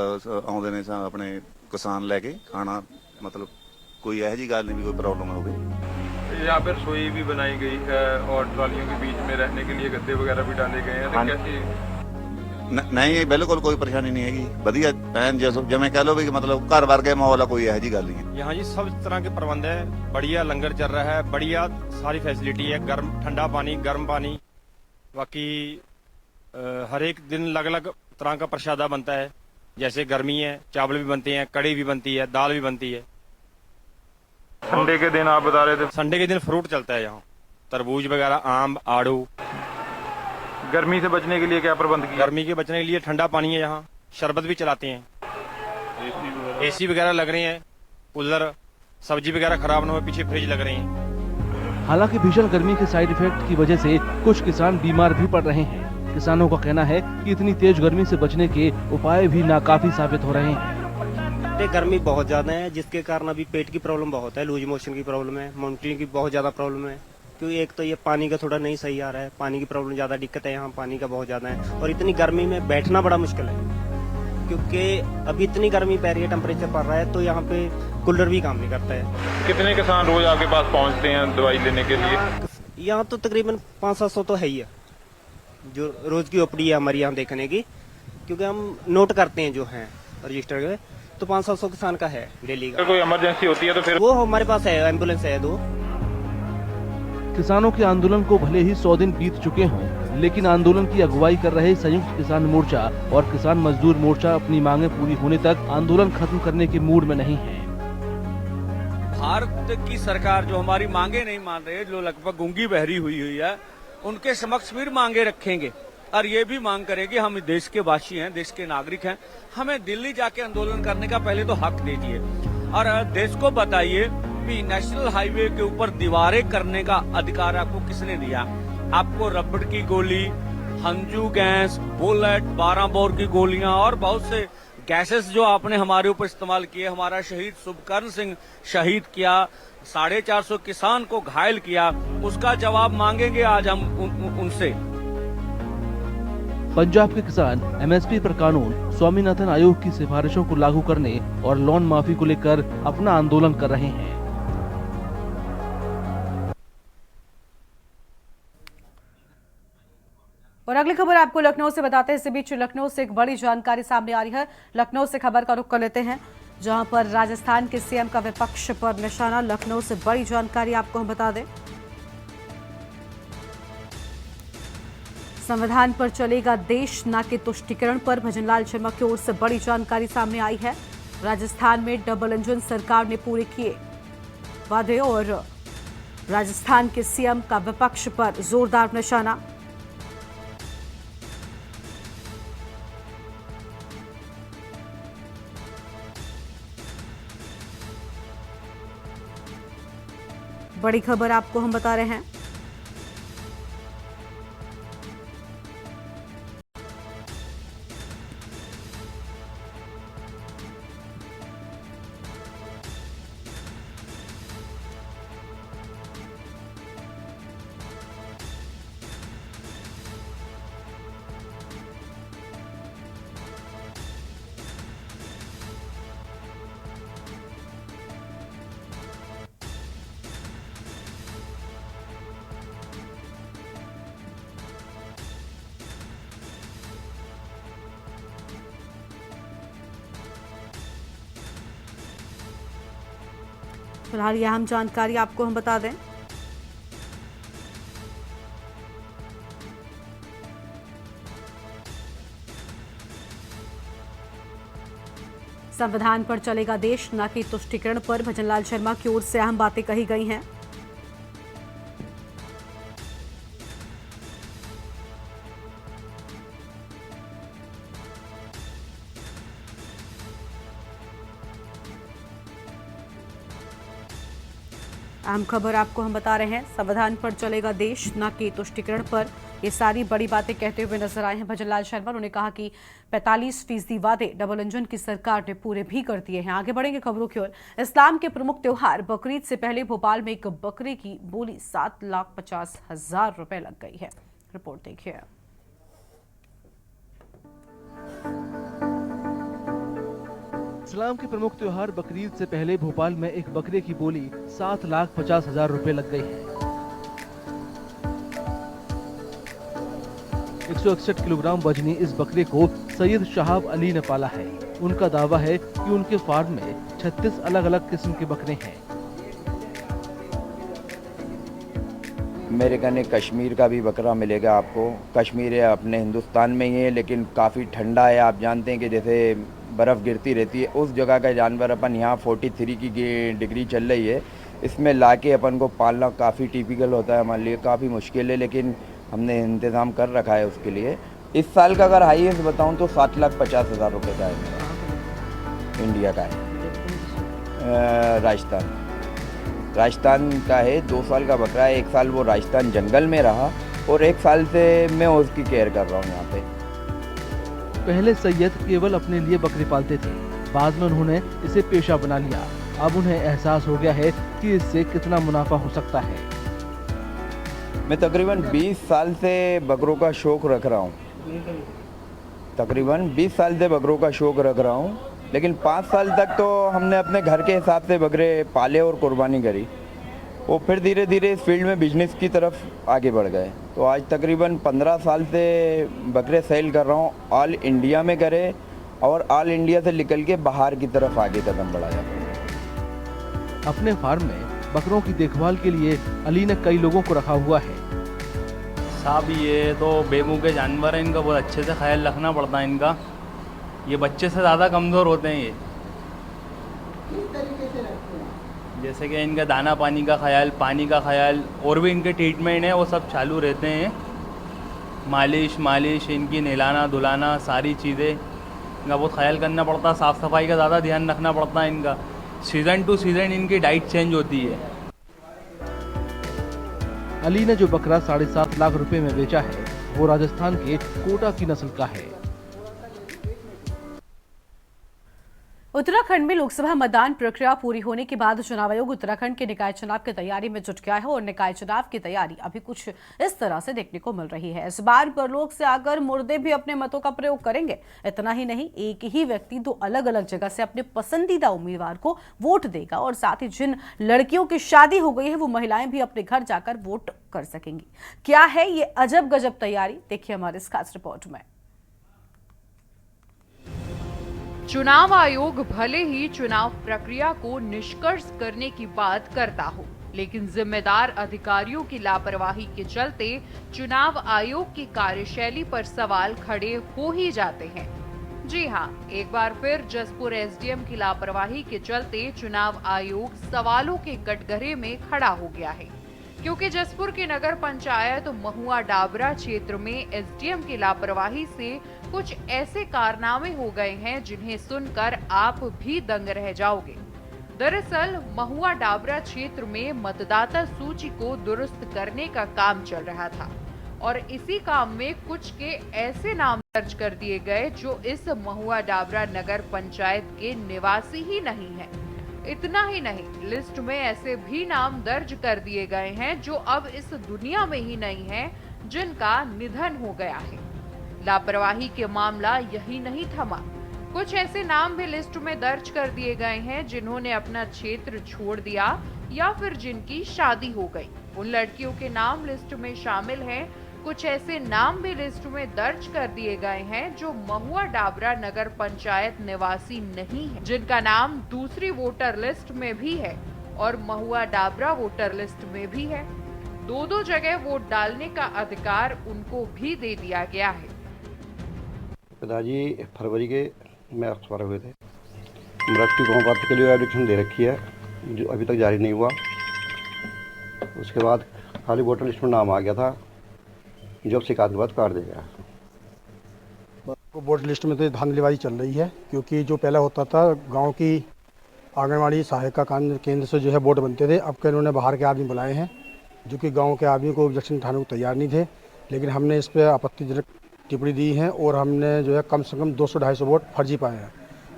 ਆਉਂਦੇ ਨੇ ਆਪਣੇ किसान लेके खाना, मतलब कोई ऐसी जी गल नहीं भी कोई प्रॉब्लम हो गई। यहाँ पर रसोई भी बनाई गई है और ट्रॉलियों के बीच में रहने के लिए गद्दे वगैरह भी डाले गए हैं, तो कैसी? नहीं बिल्कुल कोई परेशानी नहीं हैगी, बढ़िया पैन जिवें कह लो भी मतलब घर वर्गे माहौल है, कोई ऐसी जी गल नहीं है। यहाँ जी सब तरह के प्रबंध है, बढ़िया लंगर चल रहा है, बढ़िया सारी फैसिलिटी है, गर्म ठंडा पानी, गर्म पानी, बाकी हर एक दिन अलग अलग तरह का प्रसादा बनता है। जैसे गर्मी है चावल भी बनते हैं, कड़ी भी बनती है, दाल भी बनती है। संडे के दिन आप बता रहे थे? संडे के दिन फ्रूट चलता है यहाँ, तरबूज वगैरह, आम, आड़ू। गर्मी से बचने के लिए क्या प्रबंध किया? गर्मी के बचने के लिए ठंडा पानी है, यहाँ शरबत भी चलाते हैं, एसी वगैरह लग रहे हैं, कूलर, सब्जी वगैरह खराब ना हो पीछे फ्रिज लग रहे हैं। हालांकि भीषण गर्मी के साइड इफेक्ट की वजह से कुछ किसान बीमार भी पड़ रहे हैं। किसानों का कहना है कि इतनी तेज गर्मी से बचने के उपाय भी नाकाफी साबित हो रहे हैं। गर्मी बहुत ज्यादा है, जिसके कारण अभी पेट की प्रॉब्लम बहुत है, लूज मोशन की प्रॉब्लम है, मॉनिटरिंग की बहुत ज्यादा प्रॉब्लम है। क्योंकि एक तो ये पानी का थोड़ा नहीं सही आ रहा है, पानी की प्रॉब्लम ज्यादा दिक्कत है, यहाँ पानी का बहुत ज्यादा है। और इतनी गर्मी में बैठना बड़ा मुश्किल है, क्योंकि अभी इतनी गर्मी पड़ रही है, टेम्परेचर पड़ रहा है, तो यहाँ पे कूलर भी काम नहीं करता है। कितने किसान रोज आपके पास पहुंचते हैं दवाई लेने के लिए? यहाँ तो तकरीबन 500-700 तो है ही है, जो रोज की ओपीडी है हमारी यहाँ देखने की, क्योंकि हम नोट करते हैं जो है रजिस्टर में, तो 500-700 किसान का है डेली का। कोई इमरजेंसी होती है तो फिर वो हमारे पास है, एम्बुलेंस है 2। किसानों के आंदोलन को भले ही 100 दिन बीत चुके हों, लेकिन आंदोलन की अगुवाई कर रहे संयुक्त किसान मोर्चा और किसान मजदूर मोर्चा अपनी मांगे पूरी होने तक आंदोलन खत्म करने के मूड में नहीं है। भारत की सरकार जो हमारी मांगे नहीं मान रही है, जो लगभग गूंगी बहरी हुई है, उनके समक्ष फिर मांगे रखेंगे और ये भी मांग करेंगे हम देश के वासी हैं, देश के नागरिक हैं, हमें दिल्ली जाके आंदोलन करने का पहले तो हक दीजिए और देश को बताइए कि नेशनल हाईवे के ऊपर दीवारें करने का अधिकार आपको किसने दिया? आपको रबड़ की गोली, हंजू गैस, बुलेट, 12 बोर की गोलियां और बहुत से गैसेस जो आपने हमारे ऊपर इस्तेमाल किए, हमारा शहीद शुभकर्ण सिंह शहीद किया, 450 किसान को घायल किया, उसका जवाब मांगेंगे आज हम उनसे। पंजाब के किसान एमएसपी पर कानून, स्वामीनाथन आयोग की सिफारिशों को लागू करने और लोन माफी को लेकर अपना आंदोलन कर रहे हैं। और अगली खबर आपको लखनऊ से बताते हैं। इसी बीच लखनऊ से एक बड़ी जानकारी सामने आ रही है। लखनऊ से खबर का रुख कर लेते हैं, जहां पर राजस्थान के सीएम का विपक्ष पर निशाना। लखनऊ से बड़ी जानकारी आपको हम बता दें, संविधान पर चलेगा देश, ना कि तुष्टीकरण पर भजनलाल शर्मा की ओर से बड़ी जानकारी सामने आई है। राजस्थान में डबल इंजन सरकार ने पूरे किए वादे और राजस्थान के सीएम का विपक्ष पर जोरदार निशाना। बड़ी खबर आपको हम बता रहे हैं। फिलहाल यह अहम जानकारी आपको हम बता दें। संविधान पर चलेगा देश, ना कि तुष्टीकरण पर भजनलाल शर्मा की ओर से अहम बातें कही गई हैं। अहम खबर आपको हम बता रहे हैं, संविधान पर चलेगा देश, ना कि तुष्टीकरण पर। ये सारी बड़ी बातें कहते हुए नजर आए हैं भजनलाल शर्मा। उन्होंने कहा कि 45% वादे डबल इंजन की सरकार ने पूरे भी कर दिए हैं। आगे बढ़ेंगे खबरों की ओर। इस्लाम के प्रमुख त्योहार बकरीद से पहले भोपाल में एक बकरे की बोली 7,50,000 रुपए लग गई है। रिपोर्ट देखिए। इस्लाम के प्रमुख त्योहार बकरीद से पहले भोपाल में एक बकरे की बोली 7,50,000 रुपए लग गई है। 161 किलोग्राम वजनी इस बकरे को सैयद शहाब अली ने पाला है। उनका दावा है कि उनके फार्म में 36 अलग अलग किस्म के बकरे हैं। मेरे कहने कश्मीर का भी बकरा मिलेगा आपको। कश्मीर है अपने हिंदुस्तान में ही है, लेकिन काफ़ी ठंडा है। आप जानते हैं कि जैसे बर्फ़ गिरती रहती है, उस जगह का जानवर अपन यहाँ 43 की डिग्री चल रही है, इसमें लाके अपन को पालना काफ़ी टिपिकल होता है, हमारे लिए काफ़ी मुश्किल है, लेकिन हमने इंतज़ाम कर रखा है उसके लिए। इस साल का अगर हाईएस्ट बताऊँ तो 7,50,000 रुपये का है, इंडिया का है, राजस्थान। राजस्थान का है, 2 साल का बकरा है। 1 साल वो राजस्थान जंगल में रहा और 1 साल से मैं उसकी केयर कर रहा हूँ यहाँ पे। पहले सैयद केवल अपने लिए बकरी पालते थे, बाद में उन्होंने इसे पेशा बना लिया। अब उन्हें एहसास हो गया है कि इससे कितना मुनाफा हो सकता है। मैं तकरीबन 20 साल से बकरों का शौक रख रहा हूँ। तकरीबन 20 साल से बकरों का शौक रख रहा हूँ, लेकिन 5 साल तक तो हमने अपने घर के हिसाब से बकरे पाले और कुर्बानी करी। वो फिर धीरे धीरे इस फील्ड में बिजनेस की तरफ आगे बढ़ गए। तो आज तकरीबन 15 साल से बकरे सेल कर रहा हूँ। ऑल इंडिया में करे और ऑल इंडिया से निकल के बाहर की तरफ आगे कदम बढ़ाया। अपने फार्म में बकरों की देखभाल के लिए अली ने कई लोगों को रखा हुआ है। साहब ये तो बेमुँह के जानवर हैं, इनका बहुत अच्छे से ख्याल रखना पड़ता है। इनका ये बच्चे से ज़्यादा कमज़ोर होते हैं। ये जैसे कि इनका दाना पानी का ख्याल, पानी का ख्याल और भी इनके ट्रीटमेंट है वो सब चालू रहते हैं। मालिश इनकी नहलाना धुलाना सारी चीज़ें इनका बहुत ख्याल करना पड़ता है। साफ़ सफाई का ज़्यादा ध्यान रखना पड़ता है इनका। सीज़न टू सीज़न इनकी डाइट चेंज होती है। अली ने जो बकरा 7.5 लाख रुपए में बेचा है वो राजस्थान के कोटा की नस्ल का है। उत्तराखंड में लोकसभा मतदान प्रक्रिया पूरी होने के बाद चुनाव आयोग उत्तराखंड के निकाय चुनाव की तैयारी में जुट गया है और निकाय चुनाव की तैयारी अभी कुछ इस तरह से देखने को मिल रही है। इस बार परलोक से आकर मुर्दे भी अपने मतों का प्रयोग करेंगे। इतना ही नहीं, एक ही व्यक्ति 2 अलग अलग जगह से अपने पसंदीदा उम्मीदवार को वोट देगा और साथ ही जिन लड़कियों की शादी हो गई है वो महिलाएं भी अपने घर जाकर वोट कर सकेंगी। क्या है ये अजब गजब तैयारी, देखिए हमारे इस खास रिपोर्ट में। चुनाव आयोग भले ही चुनाव प्रक्रिया को निष्कर्ष करने की बात करता हो, लेकिन जिम्मेदार अधिकारियों की लापरवाही के चलते चुनाव आयोग की कार्यशैली पर सवाल खड़े हो ही जाते हैं। जी हां, एक बार फिर जसपुर एसडीएम की लापरवाही के चलते चुनाव आयोग सवालों के कटघरे में खड़ा हो गया है, क्योंकि जसपुर के नगर पंचायत महुआ डाबरा क्षेत्र में एसडीएम की लापरवाही से कुछ ऐसे कारनामे हो गए हैं जिन्हें सुनकर आप भी दंग रह जाओगे। दरअसल महुआ डाबरा क्षेत्र में मतदाता सूची को दुरुस्त करने का काम चल रहा था और इसी काम में कुछ के ऐसे नाम दर्ज कर दिए गए जो इस महुआ डाबरा नगर पंचायत के निवासी ही नहीं है। इतना ही नहीं, लिस्ट में ऐसे भी नाम दर्ज कर दिए गए हैं जो अब इस दुनिया में ही नहीं है, जिनका निधन हो गया है। लापरवाही के मामला यही नहीं थमा, कुछ ऐसे नाम भी लिस्ट में दर्ज कर दिए गए हैं जिन्होंने अपना क्षेत्र छोड़ दिया या फिर जिनकी शादी हो गई। उन लड़कियों के नाम लिस्ट में शामिल हैं। कुछ ऐसे नाम भी लिस्ट में दर्ज कर दिए गए हैं जो महुआ डाबरा नगर पंचायत निवासी नहीं है, जिनका नाम दूसरी वोटर लिस्ट में भी है और महुआ डाबरा वोटर लिस्ट में भी है। 2 जगह वोट डालने का अधिकार उनको भी दे दिया गया है। पिताजी फरवरी के में एक्सपायर हुए थे। मृत्यु प्रमाण पत्र के लिए एप्लीकेशन दे रखी है जो अभी तक जारी नहीं हुआ। उसके बाद खाली वोटर लिस्ट में नाम आ गया था, जब शिकायत के बाद काट दिया गया। वोटर लिस्ट में तो धांधलीबाजी चल रही है, क्योंकि जो पहले होता था गांव की आंगनवाड़ी सहायिका केंद्र से जो है वोट बनते थे, अब के इन्होंने बाहर के आदमी बुलाए हैं जो कि गांव के आदमी को ऑब्जेक्शन उठाने को तैयार नहीं थे। लेकिन हमने इस पर आपत्तिजनक टिप्पणी दी है और हमने जो है कम से कम 200-250 वोट फर्जी पाए हैं,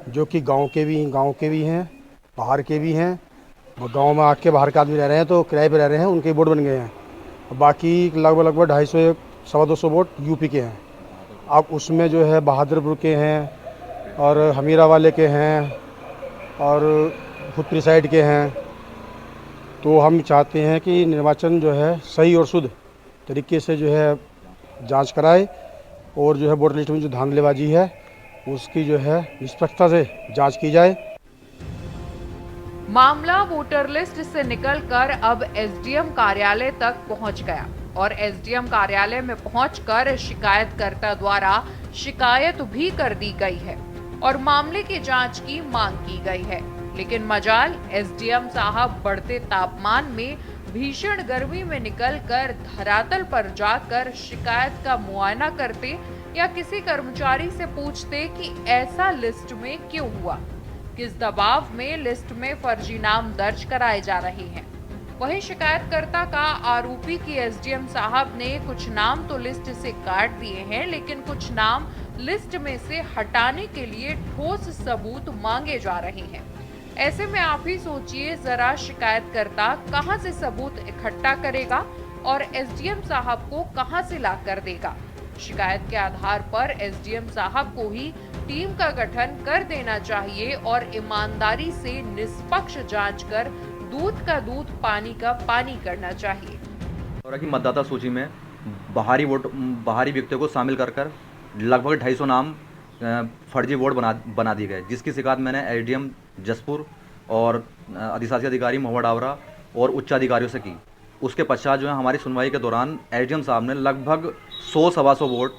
जो कि गांव के भी हैं, बाहर के भी हैं। गांव में आके बाहर के आदमी रह रहे हैं तो किराए पे रह रहे हैं, उनके वोट बन गए हैं। बाकी लगभग 250-225 वोट यूपी के हैं। अब उसमें जो है बहादुरपुर के हैं और हमीरा वाले के हैं और भूतपुरी साइड के हैं। तो हम चाहते हैं कि निर्वाचन जो है सही और शुद्ध तरीके से जो है जांच कराए और जो है वोटर लिस्ट में जो धांधलीबाजी है उसकी जो है निष्पक्षता से जांच की जाए। मामला वोटर लिस्ट से निकलकर अब एसडीएम कार्यालय तक पहुंच गया और एसडीएम कार्यालय में पहुंचकर शिकायतकर्ता द्वारा शिकायत भी कर दी गई है और मामले की जांच की मांग की गई है। लेकिन मजाल, एसडीएम साहब बढ़ते तापमान में भीषण गर्मी में निकलकर धरातल पर जाकर शिकायत का मुआयना करते या किसी कर्मचारी से पूछते कि ऐसा लिस्ट में क्यों हुआ, किस दबाव में लिस्ट में फर्जी नाम दर्ज कराए जा रहे हैं। वहीं शिकायतकर्ता का आरोपी की एसडीएम साहब ने कुछ नाम तो लिस्ट से काट दिए हैं, लेकिन कुछ नाम लिस्ट में से हटाने के लिए ठोस सबूत मांगे जा रहे हैं। ऐसे में आप ही सोचिए जरा, शिकायतकर्ता कहां से सबूत इकट्ठा करेगा और एसडीएम साहब को कहां से ला कर देगा। शिकायत के आधार पर एसडीएम साहब को ही टीम का गठन कर देना चाहिए और ईमानदारी से निष्पक्ष जांच कर दूध का दूध, पानी का पानी करना चाहिए। और कि मतदाता सूची में बाहरी व्यक्तियों को शामिल कर लगभग 250 नाम फर्जी वोट बना दिए गए, जिसकी शिकायत मैंने एसडीएम जसपुर और अधिशासी अधिकारी महुआ डावरा और उच्च अधिकारियों से की। उसके पश्चात जो है हमारी सुनवाई के दौरान एसडीएम साहब ने लगभग 100-125 वोट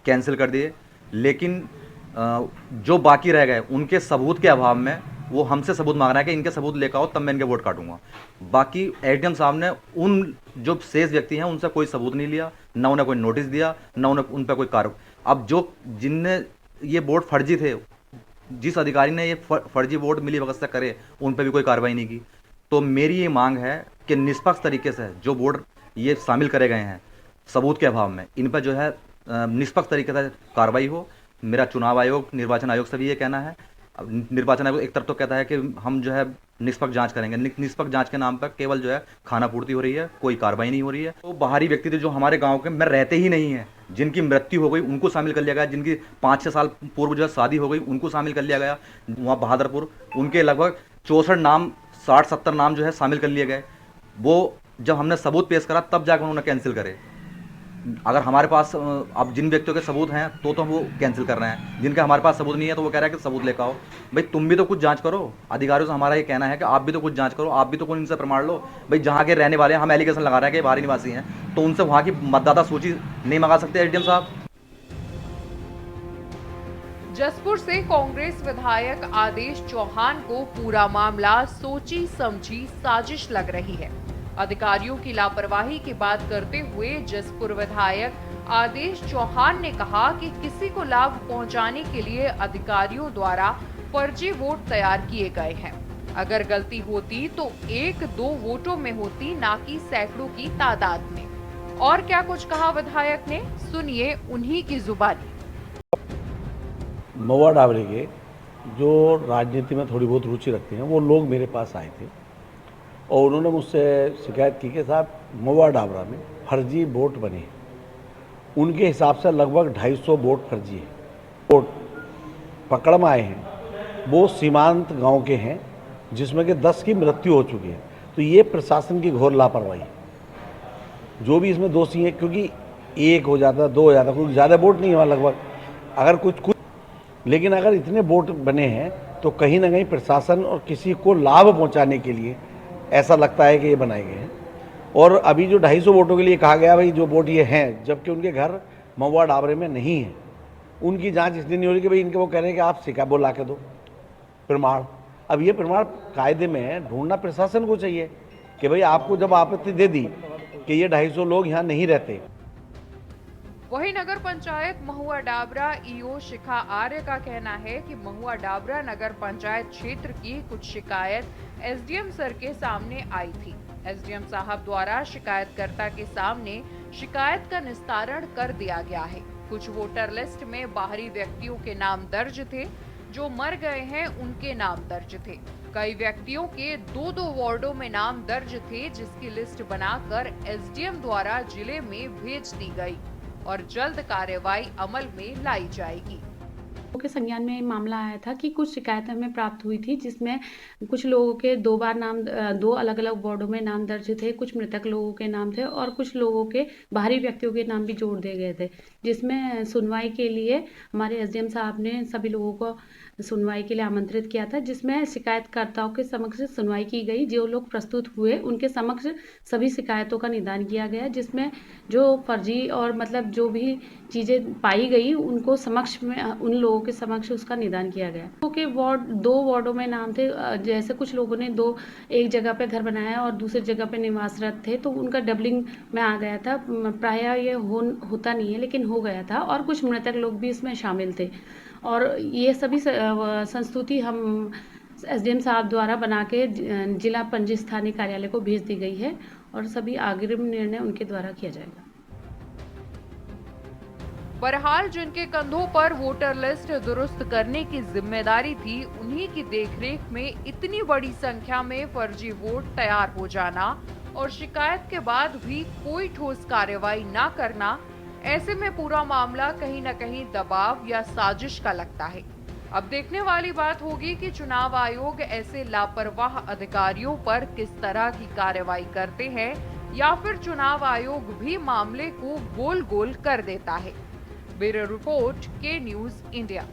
कैंसिल कर दिए, लेकिन जो बाकी रह गए उनके सबूत के अभाव में वो हमसे सबूत मांग रहा है कि इनके सबूत लेकर आओ तब मैं इनके वोट काटूंगा। बाकी एसडीएम साहब ने उन जो शेष व्यक्ति हैं उनसे कोई सबूत नहीं लिया, न उन्हें कोई नोटिस दिया, न उन्हें उन पर कोई कार्रवाई। अब जिनने ये वोट फर्जी थे, जिस अधिकारी ने ये फर्जी वोट मिली भगत से करे, उन पर भी कोई कार्रवाई नहीं की। तो मेरी ये मांग है कि निष्पक्ष तरीके से जो वोट ये शामिल करे गए हैं सबूत के अभाव में, इन पर जो है निष्पक्ष तरीके से कार्रवाई हो। मेरा चुनाव आयोग, निर्वाचन आयोग से भी ये कहना है। निर्वाचन आयोग एक तरफ तो कहता है कि हम जो है निष्पक्ष जांच करेंगे, निष्पक्ष जांच के नाम पर केवल जो है खाना पूर्ति हो रही है, कोई कार्रवाई नहीं हो रही है। तो बाहरी व्यक्ति थे जो हमारे गांव के में रहते ही नहीं हैं, जिनकी मृत्यु हो गई उनको शामिल कर लिया गया, जिनकी 5-6 साल पूर्व जो है शादी हो गई उनको शामिल कर लिया गया। वहाँ बहादुरपुर उनके लगभग 64 नाम, 60-70 नाम जो है शामिल कर लिए गए। वो जब हमने सबूत पेश करा तब जाकर उन्होंने कैंसिल करे। अगर हमारे पास अब जिन व्यक्तियों के सबूत हैं तो हम वो कैंसिल कर रहे हैं, जिनके हमारे पास सबूत नहीं है तो वो कह रहा है कि सबूत लेकर आओ। भाई तुम भी तो कुछ जांच करो। अधिकारियों से हमारा ये कहना है कि आप भी तो कुछ जांच करो, आप भी तो कोई इनसे प्रमाण लो। भाई जहाँ के रहने वाले हैं, हम एलिगेशन लगा रहे हैं कि बाहरी निवासी हैं, तो उनसे वहाँ की मतदाता सूची नहीं मंगा सकते एसडीएम साहब? जसपुर से कांग्रेस विधायक आदेश चौहान को पूरा मामला सोची समझी साजिश लग रही है। अधिकारियों की लापरवाही की बात करते हुए जसपुर विधायक आदेश चौहान ने कहा कि किसी को लाभ पहुंचाने के लिए अधिकारियों द्वारा फर्जी वोट तैयार किए गए हैं। अगर गलती होती तो 1-2 वोटों में होती, ना कि सैकड़ों की तादाद में। और क्या कुछ कहा विधायक ने, सुनिए उन्हीं की जुबानी। महुआ डावरे के जो राजनीति में थोड़ी बहुत रुचि रखते हैं वो लोग मेरे पास आए थे और उन्होंने मुझसे शिकायत की कि साहब महुआ डावरा में फर्जी वोट बने। उनके हिसाब से लगभग 250 वोट फर्जी है। वोट पकड़ में आए हैं वो सीमांत गांव के हैं, जिसमें कि 10 की मृत्यु हो चुकी है। तो ये प्रशासन की घोर लापरवाही है। जो भी इसमें दोषी है, क्योंकि 1 हो जाता, 2 हो जाता, कोई ज़्यादा वोट नहीं हुआ लगभग, अगर कुछ लेकिन अगर इतने वोट बने हैं तो कहीं ना कहीं प्रशासन और किसी को लाभ पहुंचाने के लिए ऐसा लगता है कि ये बनाए गए हैं। और अभी जो 250 वोटों के लिए कहा गया भाई जो वोट ये हैं, जबकि उनके घर महुआ डावरे में नहीं है। उनकी जांच इसलिए नहीं हो रही कि भाई इनके वो कह रहे हैं कि आप शिकायत ला के दो प्रमाण। अब ये प्रमाण कायदे में ढूंढना प्रशासन को चाहिए कि भाई आपको जब आपत्ति दे दी कि ये 250 लोग यहाँ नहीं रहते। वहीं नगर पंचायत महुआ डाबरा ईओ शिखा आर्य का कहना है कि महुआ डाबरा नगर पंचायत क्षेत्र की कुछ शिकायत एसडीएम सर के सामने आई थी। एसडीएम साहब द्वारा शिकायतकर्ता के सामने शिकायत का निस्तारण कर दिया गया है। कुछ वोटर लिस्ट में बाहरी व्यक्तियों के नाम दर्ज थे, जो मर गए हैं उनके नाम दर्ज थे। कई व्यक्तियों के 2-2 वार्डों में नाम दर्ज थे, जिसकी लिस्ट बनाकर एसडीएम द्वारा जिले में भेज दी गई और जल्द कार्रवाई अमल में लाई जाएगी। के संज्ञान में मामला आया था कि कुछ शिकायतें हमें प्राप्त हुई थी, जिसमें कुछ लोगों के 2 बार नाम 2 अलग अलग वार्डों में नाम दर्ज थे, कुछ मृतक लोगों के नाम थे और कुछ लोगों के बाहरी व्यक्तियों के नाम भी जोड़ दिए गए थे। जिसमें सुनवाई के लिए हमारे एसडीएम साहब ने सभी लोगों को सुनवाई के लिए आमंत्रित किया था, जिसमें शिकायतकर्ताओं के समक्ष सुनवाई की गई। जो लोग प्रस्तुत हुए उनके समक्ष सभी शिकायतों का निदान किया गया, जिसमें जो फर्जी और मतलब जो भी चीज़ें पाई गई उनको समक्ष में उन लोगों के समक्ष उसका निदान किया गया। क्योंकि 2 वार्डों में नाम थे, जैसे कुछ लोगों ने एक जगह पे घर बनाया और दूसरी जगह पे निवासरत थे, तो उनका डबलिंग में आ गया था। प्रायः ये होता नहीं है, लेकिन हो गया था और कुछ मृतक लोग भी इसमें शामिल थे। और ये सभी संस्तुति हम एसडीएम साहब द्वारा बना के जिला पंजीय स्थानीय कार्यालय को भेज दी गई है और सभी अग्रिम निर्णय उनके द्वारा किया जाएगा। बहरहाल जिनके कंधों पर वोटर लिस्ट दुरुस्त करने की जिम्मेदारी थी, उन्हीं की देखरेख में इतनी बड़ी संख्या में फर्जी वोट तैयार हो जाना और शिकायत के बाद भी कोई ठोस कार्रवाई न करना, ऐसे में पूरा मामला कहीं न कहीं दबाव या साजिश का लगता है। अब देखने वाली बात होगी कि चुनाव आयोग ऐसे लापरवाह अधिकारियों पर किस तरह की कार्रवाई करते हैं या फिर चुनाव आयोग भी मामले को गोल गोल कर देता है। ब्यूरो रिपोर्ट, के न्यूज इंडिया।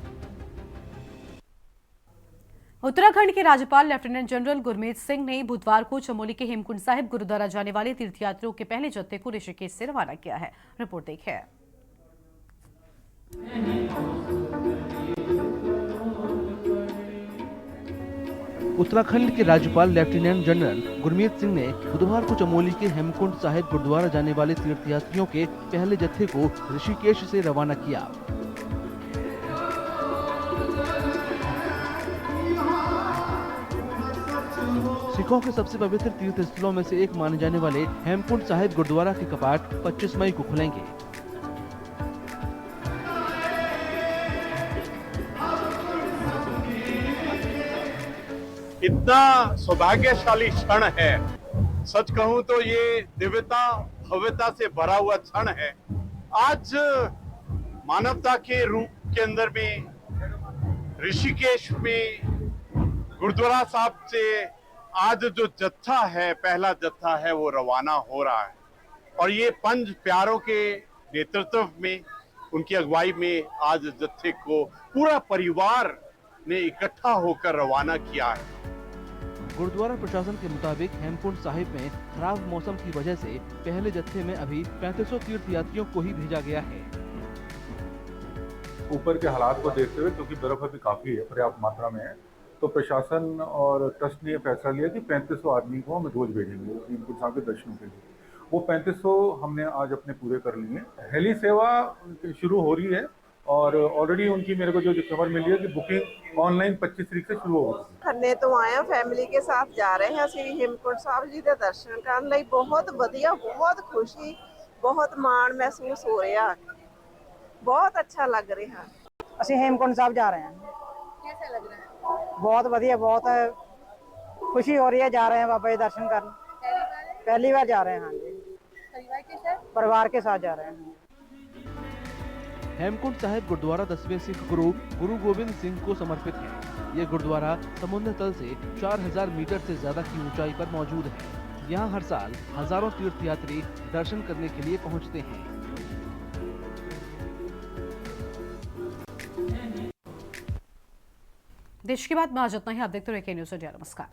उत्तराखंड के राज्यपाल लेफ्टिनेंट जनरल गुरमीत सिंह ने बुधवार को चमोली के हेमकुंड साहिब गुरुद्वारा जाने वाले तीर्थयात्रियों के पहले जत्थे को ऋषिकेश से रवाना किया है। रिपोर्ट देखिए। उत्तराखंड के राज्यपाल लेफ्टिनेंट जनरल गुरमीत सिंह ने बुधवार को चमोली के हेमकुंड साहिब गुरुद्वारा जाने वाले तीर्थयात्रियों के पहले जत्थे को ऋषिकेश से रवाना किया। सिखों के सबसे पवित्र तीर्थ स्थलों में से एक माने जाने वाले हेमकुंड साहिब गुरुद्वारा के कपाट 25 मई को खुलेंगे। इतना सौभाग्यशाली क्षण है, सच कहूं तो ये दिव्यता भव्यता से भरा हुआ क्षण है। आज मानवता के रूप के अंदर में ऋषिकेश में गुरुद्वारा साहब से आज जो जत्था है, पहला जत्था है, वो रवाना हो रहा है और ये पंज प्यारों के नेतृत्व में, उनकी अगुवाई में आज जत्थे को पूरा परिवार ने इकट्ठा होकर रवाना किया है। गुरुद्वारा प्रशासन के मुताबिक हेमकुंड साहिब में खराब मौसम की वजह से पहले जत्थे में अभी 3500 तीर्थयात्रियों को ही भेजा गया है। ऊपर के हालात को देखते हुए, क्योंकि बर्फ अभी काफी है, पर्याप्त मात्रा में है, तो प्रशासन और ट्रस्ट ने फैसला लिया कि 3500 आदमी को हम रोज भेजेंगे हेमकुंड साहिब के दर्शनों के लिए। वो 3500 हमने आज अपने पूरे कर लिए। हेली सेवा शुरू हो रही है और ऑलरेडी उनकी मेरे को जो खबर मिली है कि बुकिंग ऑनलाइन 25 तरीक से शुरू हो गई। खन्ने तो आए फैमिली के साथ जा रहे हैं ਅਸੀਂ हेमकुंड साहब जी ਦੇ ਦਰਸ਼ਨ ਕਰਨ ਲਈ। बहुत ਵਧੀਆ, बहुत खुशी, बहुत ਮਾਣ महसूस हो रहा, बहुत अच्छा लग रहा। ਅਸੀਂ हेमकुंड साहब जा रहे हैं। कैसा लग रहा है? बहुत ਵਧੀਆ, बहुत खुशी हो रही है। जा रहे हैं बाबा जी दर्शन करने। पहली बार जा रहे हैं। हाँ जी, परिवार के साथ? परिवार के साथ जा रहे हैं। हेमकुंड साहिब गुरुद्वारा 10वें सिख गुरु गोविंद सिंह को समर्पित है। ये गुरुद्वारा समुद्र तल से 4000 मीटर से ज्यादा की ऊंचाई पर मौजूद है। यहाँ हर साल हजारों तीर्थयात्री दर्शन करने के लिए पहुँचते हैं। देश की बात में आज इतना ही। आप देखते रहिए के न्यूज़ इंडिया। नमस्कार।